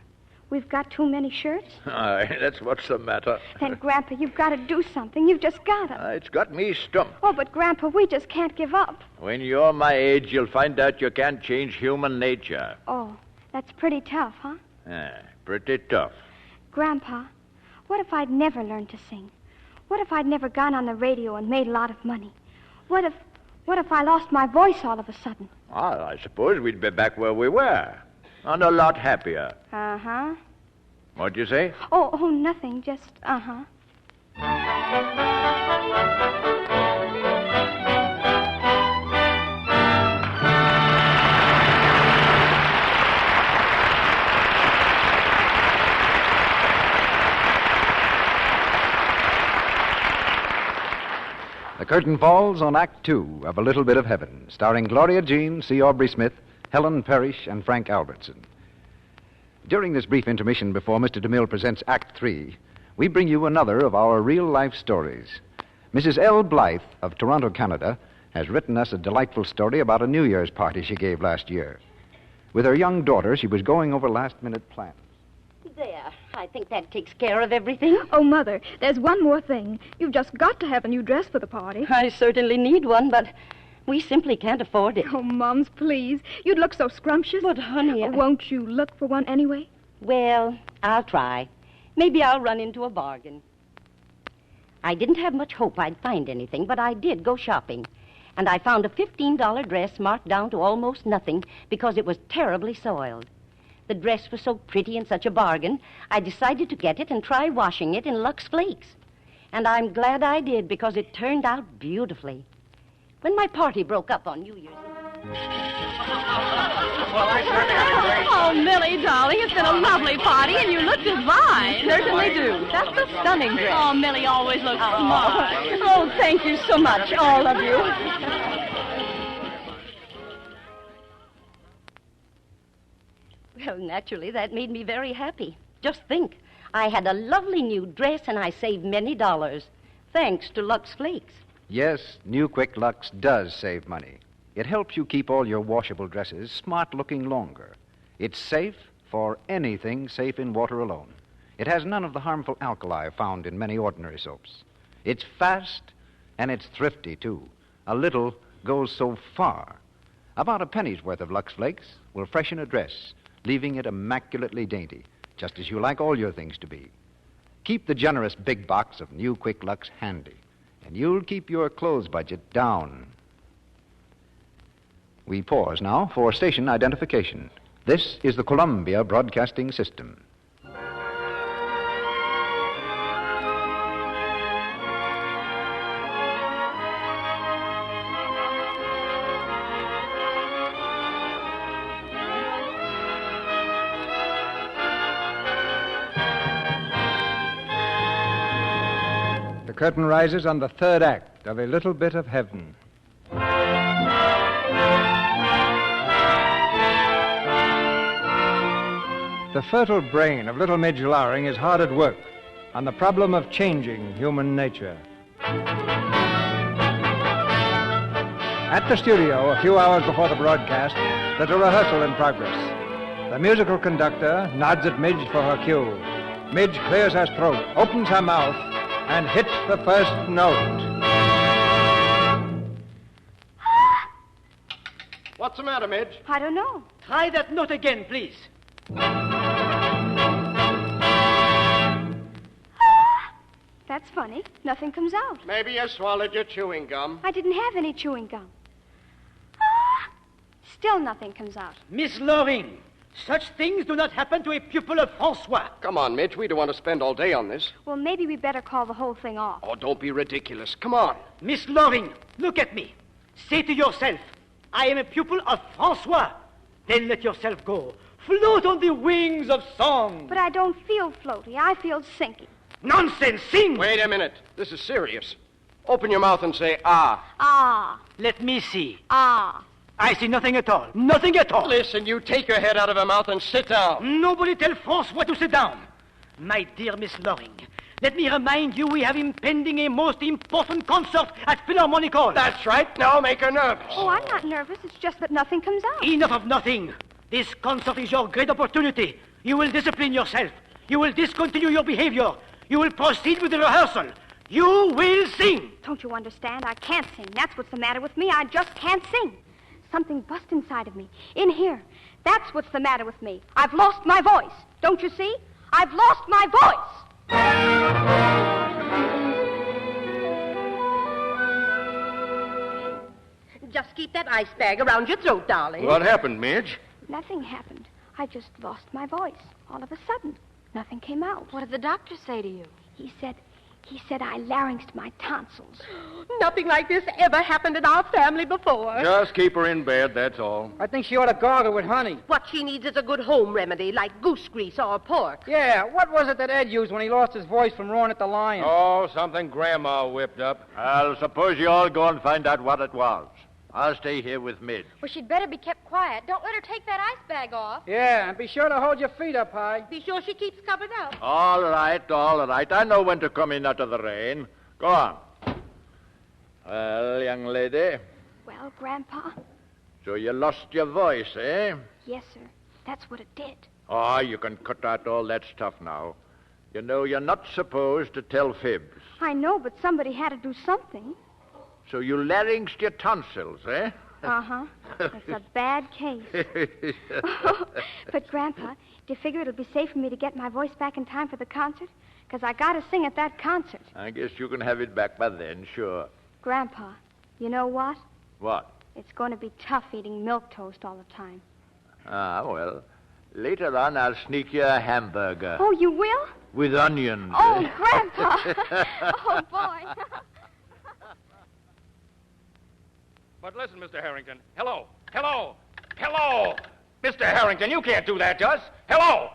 We've got too many shirts? Aye, that's what's the matter. Then, Grandpa, you've got to do something. You've just got to. It's got me stumped. Oh, but, Grandpa, we just can't give up. When you're my age, you'll find out you can't change human nature. Oh, that's pretty tough, huh? Pretty tough. Grandpa, what if I'd never learned to sing? What if I'd never gone on the radio and made a lot of money? What if I lost my voice all of a sudden? Well, I suppose we'd be back where we were. And a lot happier. Uh-huh. What'd you say? Oh, nothing. Just, uh-huh. The curtain falls on Act 2 of A Little Bit of Heaven, starring Gloria Jean, C. Aubrey Smith, Helen Parrish, and Frank Albertson. During this brief intermission before Mr. DeMille presents Act 3, we bring you another of our real-life stories. Mrs. L. Blythe of Toronto, Canada, has written us a delightful story about a New Year's party she gave last year. With her young daughter, she was going over last-minute plans. There. I think that takes care of everything. Oh, Mother, there's one more thing. You've just got to have a new dress for the party. I certainly need one, but we simply can't afford it. Oh, Mums, please. You'd look so scrumptious. But, honey... won't you look for one anyway? Well, I'll try. Maybe I'll run into a bargain. I didn't have much hope I'd find anything, but I did go shopping. And I found a $15 dress marked down to almost nothing because it was terribly soiled. The dress was so pretty and such a bargain, I decided to get it and try washing it in Lux Flakes. And I'm glad I did because it turned out beautifully. When my party broke up on New Year's Eve... Well, I certainly had a great... Oh, Millie, darling, it's been a lovely party, and you look divine. Certainly do. That's a stunning dress. Oh, Millie always looks smart. Oh, thank you so much, all of you. Well, naturally, that made me very happy. Just think, I had a lovely new dress, and I saved many dollars, thanks to Lux Flakes. Yes, New Quick Lux does save money. It helps you keep all your washable dresses smart-looking longer. It's safe for anything safe in water alone. It has none of the harmful alkali found in many ordinary soaps. It's fast, and it's thrifty, too. A little goes so far. About a penny's worth of Lux Flakes will freshen a dress, leaving it immaculately dainty, just as you like all your things to be. Keep the generous big box of New Quick Lux handy, and you'll keep your clothes budget down. We pause now for station identification. This is the Columbia Broadcasting System. The curtain rises on the third act of A Little Bit of Heaven. The fertile brain of little Midge Loring is hard at work on the problem of changing human nature. At the studio, a few hours before the broadcast, there's a rehearsal in progress. The musical conductor nods at Midge for her cue. Midge clears her throat, opens her mouth, and hits the first note. What's the matter, Midge? I don't know. Try that note again, please. That's funny. Nothing comes out. Maybe you swallowed your chewing gum. I didn't have any chewing gum. Still nothing comes out. Miss Loring, such things do not happen to a pupil of Francois. Come on, Midge. We don't want to spend all day on this. Well, maybe we better call the whole thing off. Oh, don't be ridiculous. Come on. Miss Loring, look at me. Say to yourself, I am a pupil of Francois. Then let yourself go. Float on the wings of song. But I don't feel floaty. I feel sinky. Nonsense! Sing! Wait a minute. This is serious. Open your mouth and say, ah. Ah. Let me see. Ah. I see nothing at all. Nothing at all. Listen, you take your head out of her mouth and sit down. Nobody tell France what to sit down. My dear Miss Loring, let me remind you we have impending a most important concert at Philharmonic Hall. That's right. Now make her nervous. Oh, I'm not nervous. It's just that nothing comes out. Enough of nothing. This concert is your great opportunity. You will discipline yourself. You will discontinue your behavior. You will proceed with the rehearsal. You will sing. Don't you understand? I can't sing. That's what's the matter with me. I just can't sing. Something bust inside of me. In here. That's what's the matter with me. I've lost my voice. Don't you see? I've lost my voice. Just keep that ice bag around your throat, darling. What happened, Midge? Nothing happened. I just lost my voice. All of a sudden. Nothing came out. What did the doctor say to you? He said I larynxed my tonsils. Nothing like this ever happened in our family before. Just keep her in bed, that's all. I think she ought to gargle with honey. What she needs is a good home remedy, like goose grease or pork. Yeah, what was it that Ed used when he lost his voice from roaring at the lion? Oh, something Grandma whipped up. I'll suppose you all go and find out what it was. I'll stay here with Midge. Well, she'd better be kept quiet. Don't let her take that ice bag off. Yeah, and be sure to hold your feet up high. Be sure she keeps covered up. All right, all right. I know when to come in out of the rain. Go on. Well, young lady, Well, Grandpa? so you lost your voice, eh? Yes, sir. That's what it did. Oh, you can cut out all that stuff now. You know, you're not supposed to tell fibs. I know, but somebody had to do something. So you larynxed your tonsils, eh? Uh-huh. It's a bad case. But, Grandpa, do you figure it'll be safe for me to get my voice back in time for the concert? Because I got to sing at that concert. I guess you can have it back by then, sure. Grandpa, you know what? What? It's going to be tough eating milk toast all the time. Ah, well, later on I'll sneak you a hamburger. Oh, you will? With onions. Oh, Grandpa! Oh, boy. But listen, Mr. Harrington. Hello. Hello. Hello. Mr. Harrington, you can't do that to us. Hello.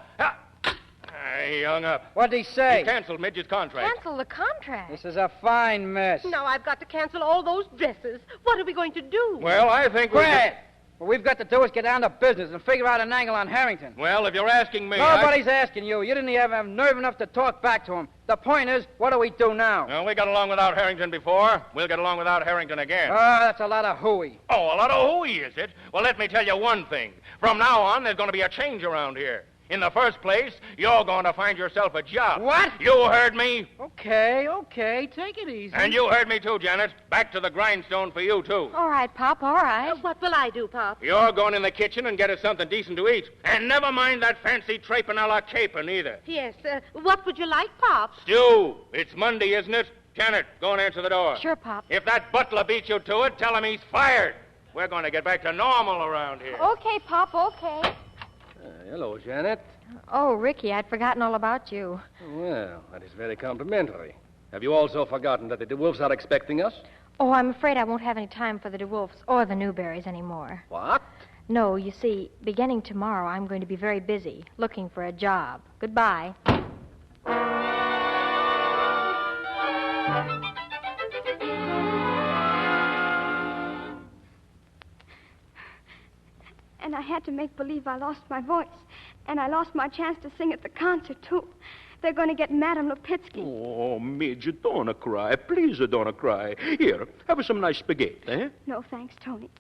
He hung up. What'd he say? He canceled Midge's contract. Cancel the contract. This is a fine mess. Now I've got to cancel all those dresses. What are we going to do? Well, I think we Quiet! What we've got to do is get down to business and figure out an angle on Harrington. Well, if you're asking me... Nobody's asking you. You didn't even have nerve enough to talk back to him. The point is, what do we do now? Well, we got along without Harrington before. We'll get along without Harrington again. Ah, that's a lot of hooey. Oh, a lot of hooey, is it? Well, let me tell you one thing. From now on, there's going to be a change around here. In the first place, you're going to find yourself a job. What? You heard me. Okay. Take it easy. And you heard me, too, Janet. Back to the grindstone for you, too. All right, Pop, all right. What will I do, Pop? You're going in the kitchen and get us something decent to eat. And never mind that fancy trapin' a la capon, either. Yes, what would you like, Pop? Stew. It's Monday, isn't it? Janet, go and answer the door. Sure, Pop. If that butler beats you to it, tell him he's fired. We're going to get back to normal around here. Okay, Pop, okay. Hello, Janet. Oh, Ricky, I'd forgotten all about you. Well, that is very complimentary. Have you also forgotten that the DeWolfs are expecting us? Oh, I'm afraid I won't have any time for the DeWolfs or the Newberrys anymore. What? No, you see, beginning tomorrow, I'm going to be very busy looking for a job. Goodbye. And I had to make believe I lost my voice. And I lost my chance to sing at the concert, too. They're going to get Madame Lipitsky. Oh, Midge, don't cry. Please don't cry. Here, have some nice spaghetti, eh? No, thanks, Tony.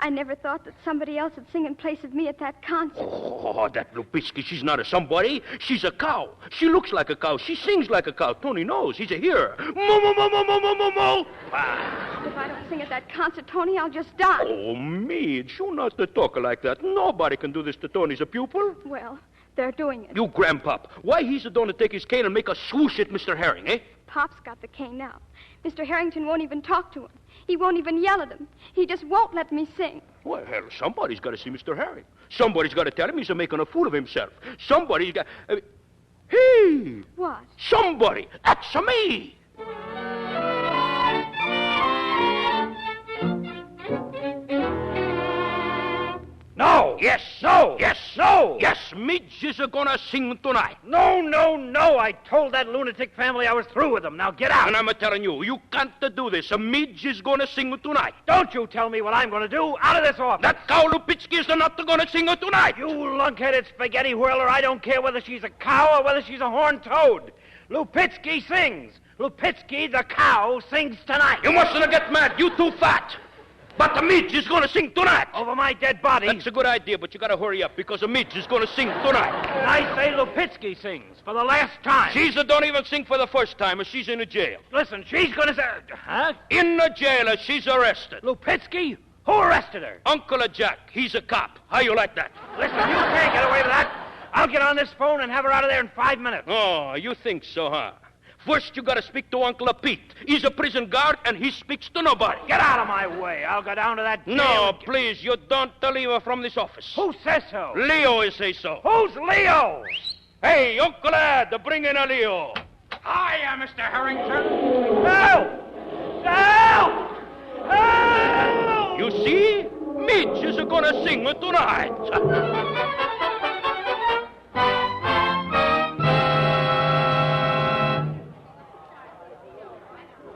I never thought that somebody else would sing in place of me at that concert. Oh, that Lipitsky, she's not a somebody. She's a cow. She looks like a cow. She sings like a cow. Tony knows. He's a hearer. Moo, moo, moo, moo, moo, moo, moo, moo. Ah. If I don't sing at that concert, Tony, I'll just die. Oh, Midge, you not to talk like that. Nobody can do this to Tony's a pupil. Well, they're doing it. You grandpop. Why he's a going to take his cane and make a swoosh at Mr. Herring, eh? Pop's got the cane now. Mr. Harrington won't even talk to him. He won't even yell at him. He just won't let me sing. Well, hell, somebody's got to see Mr. Herring. Somebody's got to tell him he's making a fool of himself. Somebody's got... hey! What? Somebody! That's me! No! Yes! No! Yes! No! Yes, Midge is gonna sing tonight. No, no, no! I told that lunatic family I was through with them. Now get out! And I'm telling you, you can't do this. Midge is gonna sing tonight. Don't you tell me what I'm gonna do. Out of this office! That cow Lupitsky is not gonna sing tonight. You lunk-headed spaghetti whirler, I don't care whether she's a cow or whether she's a horned toad. Lupitsky sings. Lupitsky, the cow, sings tonight. You mustn't get mad. You too fat. But the Midge is going to sing tonight. Over my dead body. That's a good idea, but you got to hurry up because the Midge is going to sing tonight. And I say Lupitsky sings for the last time. She's don't even sing for the first time. She's in a jail. Listen, she's going to say... Huh? In the jail. She's arrested. Lupitsky? Who arrested her? Uncle Jack. He's a cop. How you like that? Listen, you can't get away with that. I'll get on this phone and have her out of there in 5 minutes. Oh, you think so, huh? First, you got to speak to Uncle Pete. He's a prison guard, and he speaks to nobody. Get out of my way. I'll go down to that jail. No, please, you don't leave her from this office. Who says so? Leo is say so. Who's Leo? Hey, Uncle Ed, bring in a Leo. Hiya, Mr. Harrington. Help! Help! Help! You see? Midge is going to sing tonight.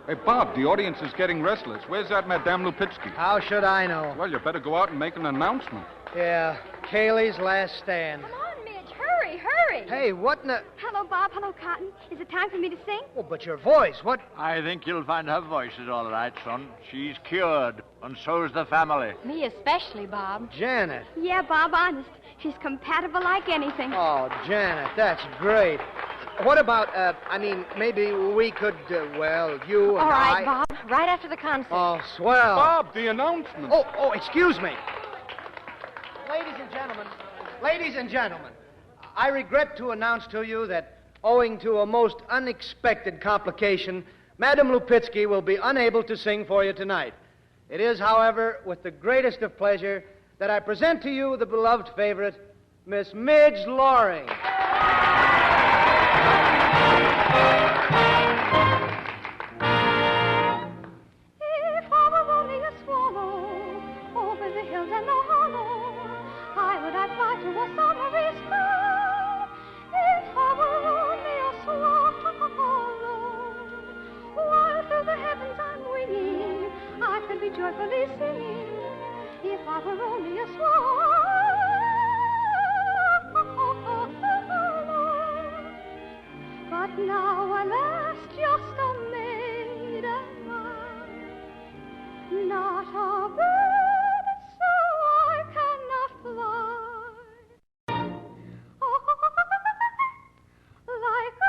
Hey, Bob, the audience is getting restless. Where's that Madame Lupitsky? How should I know? Well, you better go out and make an announcement. Yeah, Kaylee's last stand. Come on, Midge. Hurry, hurry. Hey, what in the... Hello, Bob. Hello, Cotton. Is it time for me to sing? Oh, but your voice, what... I think you'll find her voice is all right, son. She's cured, and so's the family. Me especially, Bob. Janet. Yeah, Bob, honest. She's compatible like anything. Oh, Janet, that's great. What about, maybe we could, you and All right, I... Bob. Right after the concert. Oh, swell. Bob, the announcement. Oh, excuse me. Ladies and gentlemen, I regret to announce to you that, owing to a most unexpected complication, Madame Lupitsky will be unable to sing for you tonight. It is, however, with the greatest of pleasure that I present to you the beloved favorite, Miss Midge Loring. If I were only a swallow over the hills and the hollow, I would fly to a summery sky. If I were only a swallow, while through the heavens I'm winging, I could be joyfully singing. If I were only a swallow. But now, alas, just a maiden man, not a bird, so I cannot fly. Like a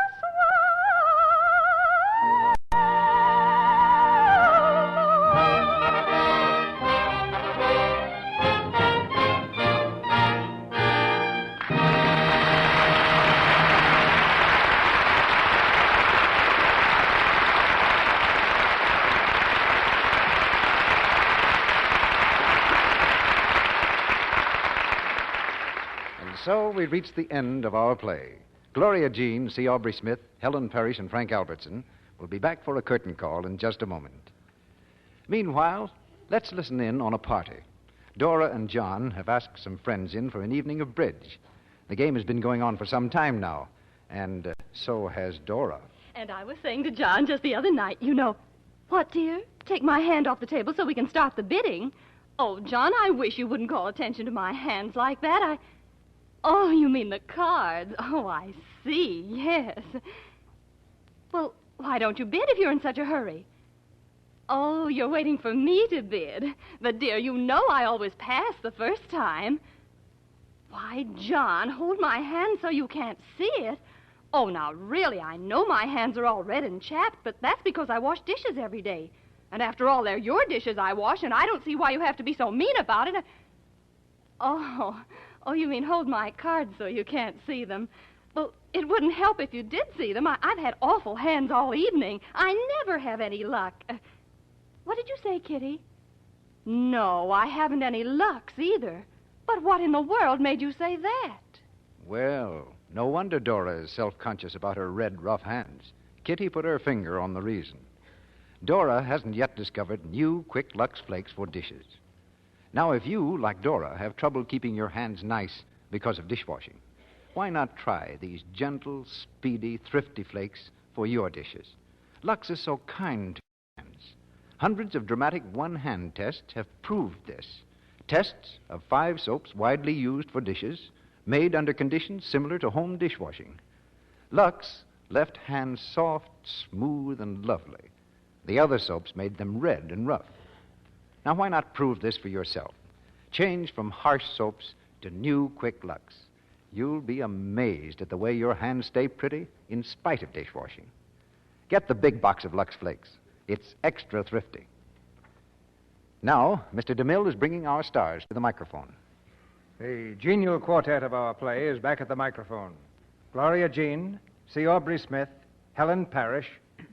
So we reached the end of our play. Gloria Jean, C. Aubrey Smith, Helen Parrish, and Frank Albertson will be back for a curtain call in just a moment. Meanwhile, let's listen in on a party. Dora and John have asked some friends in for an evening of bridge. The game has been going on for some time now, and so has Dora. And I was saying to John just the other night, you know... What, dear? Take my hand off the table so we can start the bidding. Oh, John, I wish you wouldn't call attention to my hands like that. Oh, you mean the cards. Oh, I see, yes. Well, why don't you bid if you're in such a hurry? Oh, you're waiting for me to bid. But, dear, you know I always pass the first time. Why, John, hold my hand so you can't see it. Oh, now, really, I know my hands are all red and chapped, but that's because I wash dishes every day. And after all, they're your dishes I wash, and I don't see why you have to be so mean about it. Oh, you mean hold my cards so you can't see them. Well, it wouldn't help if you did see them. I've had awful hands all evening. I never have any luck. What did you say, Kitty? No, I haven't any lucks either. But what in the world made you say that? Well, no wonder Dora is self-conscious about her red, rough hands. Kitty put her finger on the reason. Dora hasn't yet discovered new Quick Lux Flakes for dishes. Now, if you, like Dora, have trouble keeping your hands nice because of dishwashing, why not try these gentle, speedy, thrifty flakes for your dishes? Lux is so kind to your hands. Hundreds of dramatic one-hand tests have proved this. Tests of 5 soaps widely used for dishes, made under conditions similar to home dishwashing. Lux left hands soft, smooth, and lovely. The other soaps made them red and rough. Now, why not prove this for yourself? Change from harsh soaps to new, quick Lux. You'll be amazed at the way your hands stay pretty in spite of dishwashing. Get the big box of Lux Flakes. It's extra thrifty. Now, Mr. DeMille is bringing our stars to the microphone. The genial quartet of our play is back at the microphone. Gloria Jean, C. Aubrey Smith, Helen Parrish,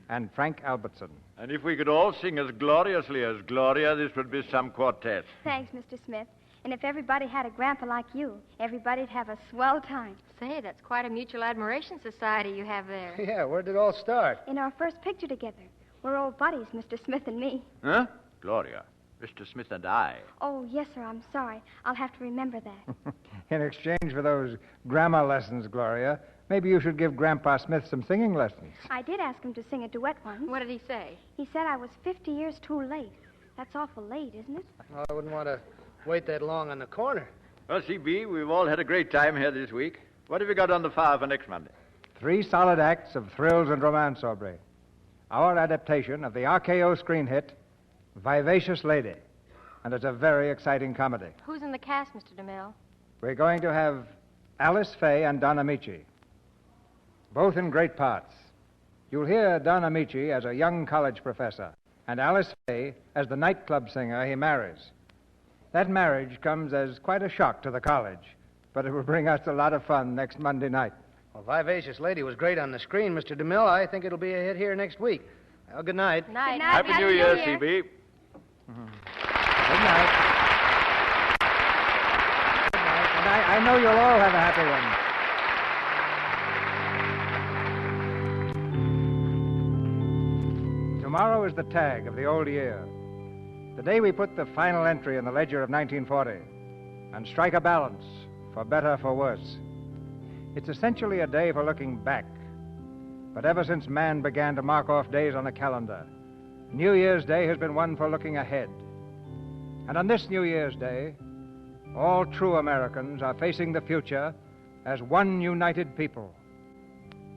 and Frank Albertson. And if we could all sing as gloriously as Gloria, this would be some quartet. Thanks, Mr. Smith. And if everybody had a grandpa like you, everybody'd have a swell time. Say, that's quite a mutual admiration society you have there. Yeah, where did it all start? In our first picture together. We're old buddies, Mr. Smith and me. Huh? Gloria, Mr. Smith and I. Oh, yes, sir, I'm sorry. I'll have to remember that. In exchange for those grammar lessons, Gloria, maybe you should give Grandpa Smith some singing lessons. I did ask him to sing a duet once. What did he say? He said I was 50 years too late. That's awful late, isn't it? Well, I wouldn't want to wait that long on the corner. Well, CB, we've all had a great time here this week. What have you got on the file for next Monday? 3 solid acts of thrills and romance, Aubrey. Our adaptation of the RKO screen hit, Vivacious Lady. And it's a very exciting comedy. Who's in the cast, Mr. DeMille? We're going to have Alice Faye and Don Amici, both in great parts. You'll hear Don Amici as a young college professor, and Alice Faye as the nightclub singer he marries. That marriage comes as quite a shock to the college, but it will bring us a lot of fun next Monday night. Well, Vivacious Lady was great on the screen, Mr. DeMille. I think it'll be a hit here next week. Well, good night. Good night. Happy New Year, CB. Good night. Good night. And I know you'll all have a happy one. Tomorrow is the tag of the old year. The day we put the final entry in the ledger of 1940 and strike a balance for better, for worse. It's essentially a day for looking back. But ever since man began to mark off days on a calendar, New Year's Day has been one for looking ahead. And on this New Year's Day, all true Americans are facing the future as one united people,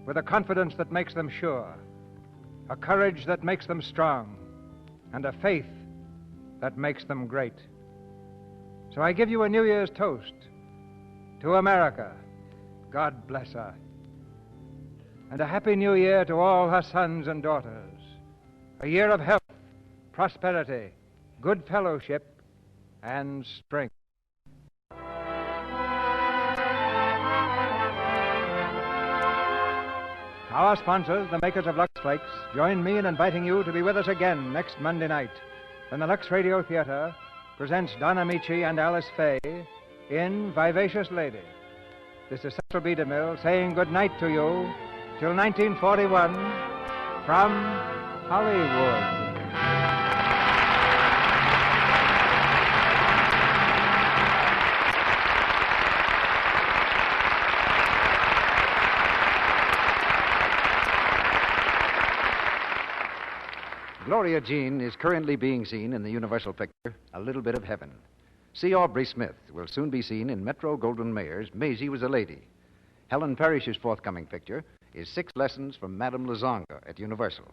with a confidence that makes them sure, a courage that makes them strong, and a faith that makes them great. So I give you a New Year's toast to America. God bless her. And a happy New Year to all her sons and daughters. A year of health, prosperity, good fellowship, and strength. Our sponsors, the makers of Lux Flakes, join me in inviting you to be with us again next Monday night when the Lux Radio Theatre presents Don Amici and Alice Faye in Vivacious Lady. This is Cecil B. DeMille saying good night to you till 1941 from Hollywood. Gloria Jean is currently being seen in the Universal picture, A Little Bit of Heaven. C. Aubrey Smith will soon be seen in Metro-Goldwyn-Mayer's Maisie Was a Lady. Helen Parrish's forthcoming picture is 6 Lessons from Madame Lazanga at Universal.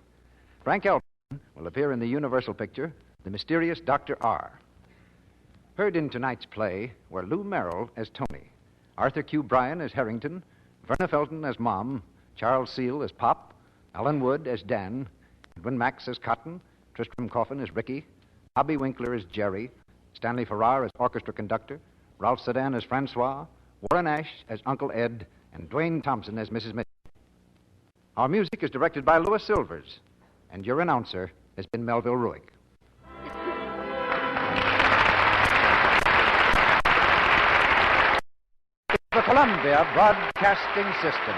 Frank Albertson will appear in the Universal picture, The Mysterious Dr. R. Heard in tonight's play were Lou Merrill as Tony, Arthur Q. Bryan as Harrington, Verna Felton as Mom, Charles Seal as Pop, Alan Wood as Dan, Edwin Max as Cotton, Tristram Coffin as Ricky, Bobby Winkler as Jerry, Stanley Farrar as orchestra conductor, Ralph Sedan as Francois, Warren Ash as Uncle Ed, and Dwayne Thompson as Mrs. Midge. Our music is directed by Louis Silvers, and your announcer has been Melville Ruick. The Columbia Broadcasting System.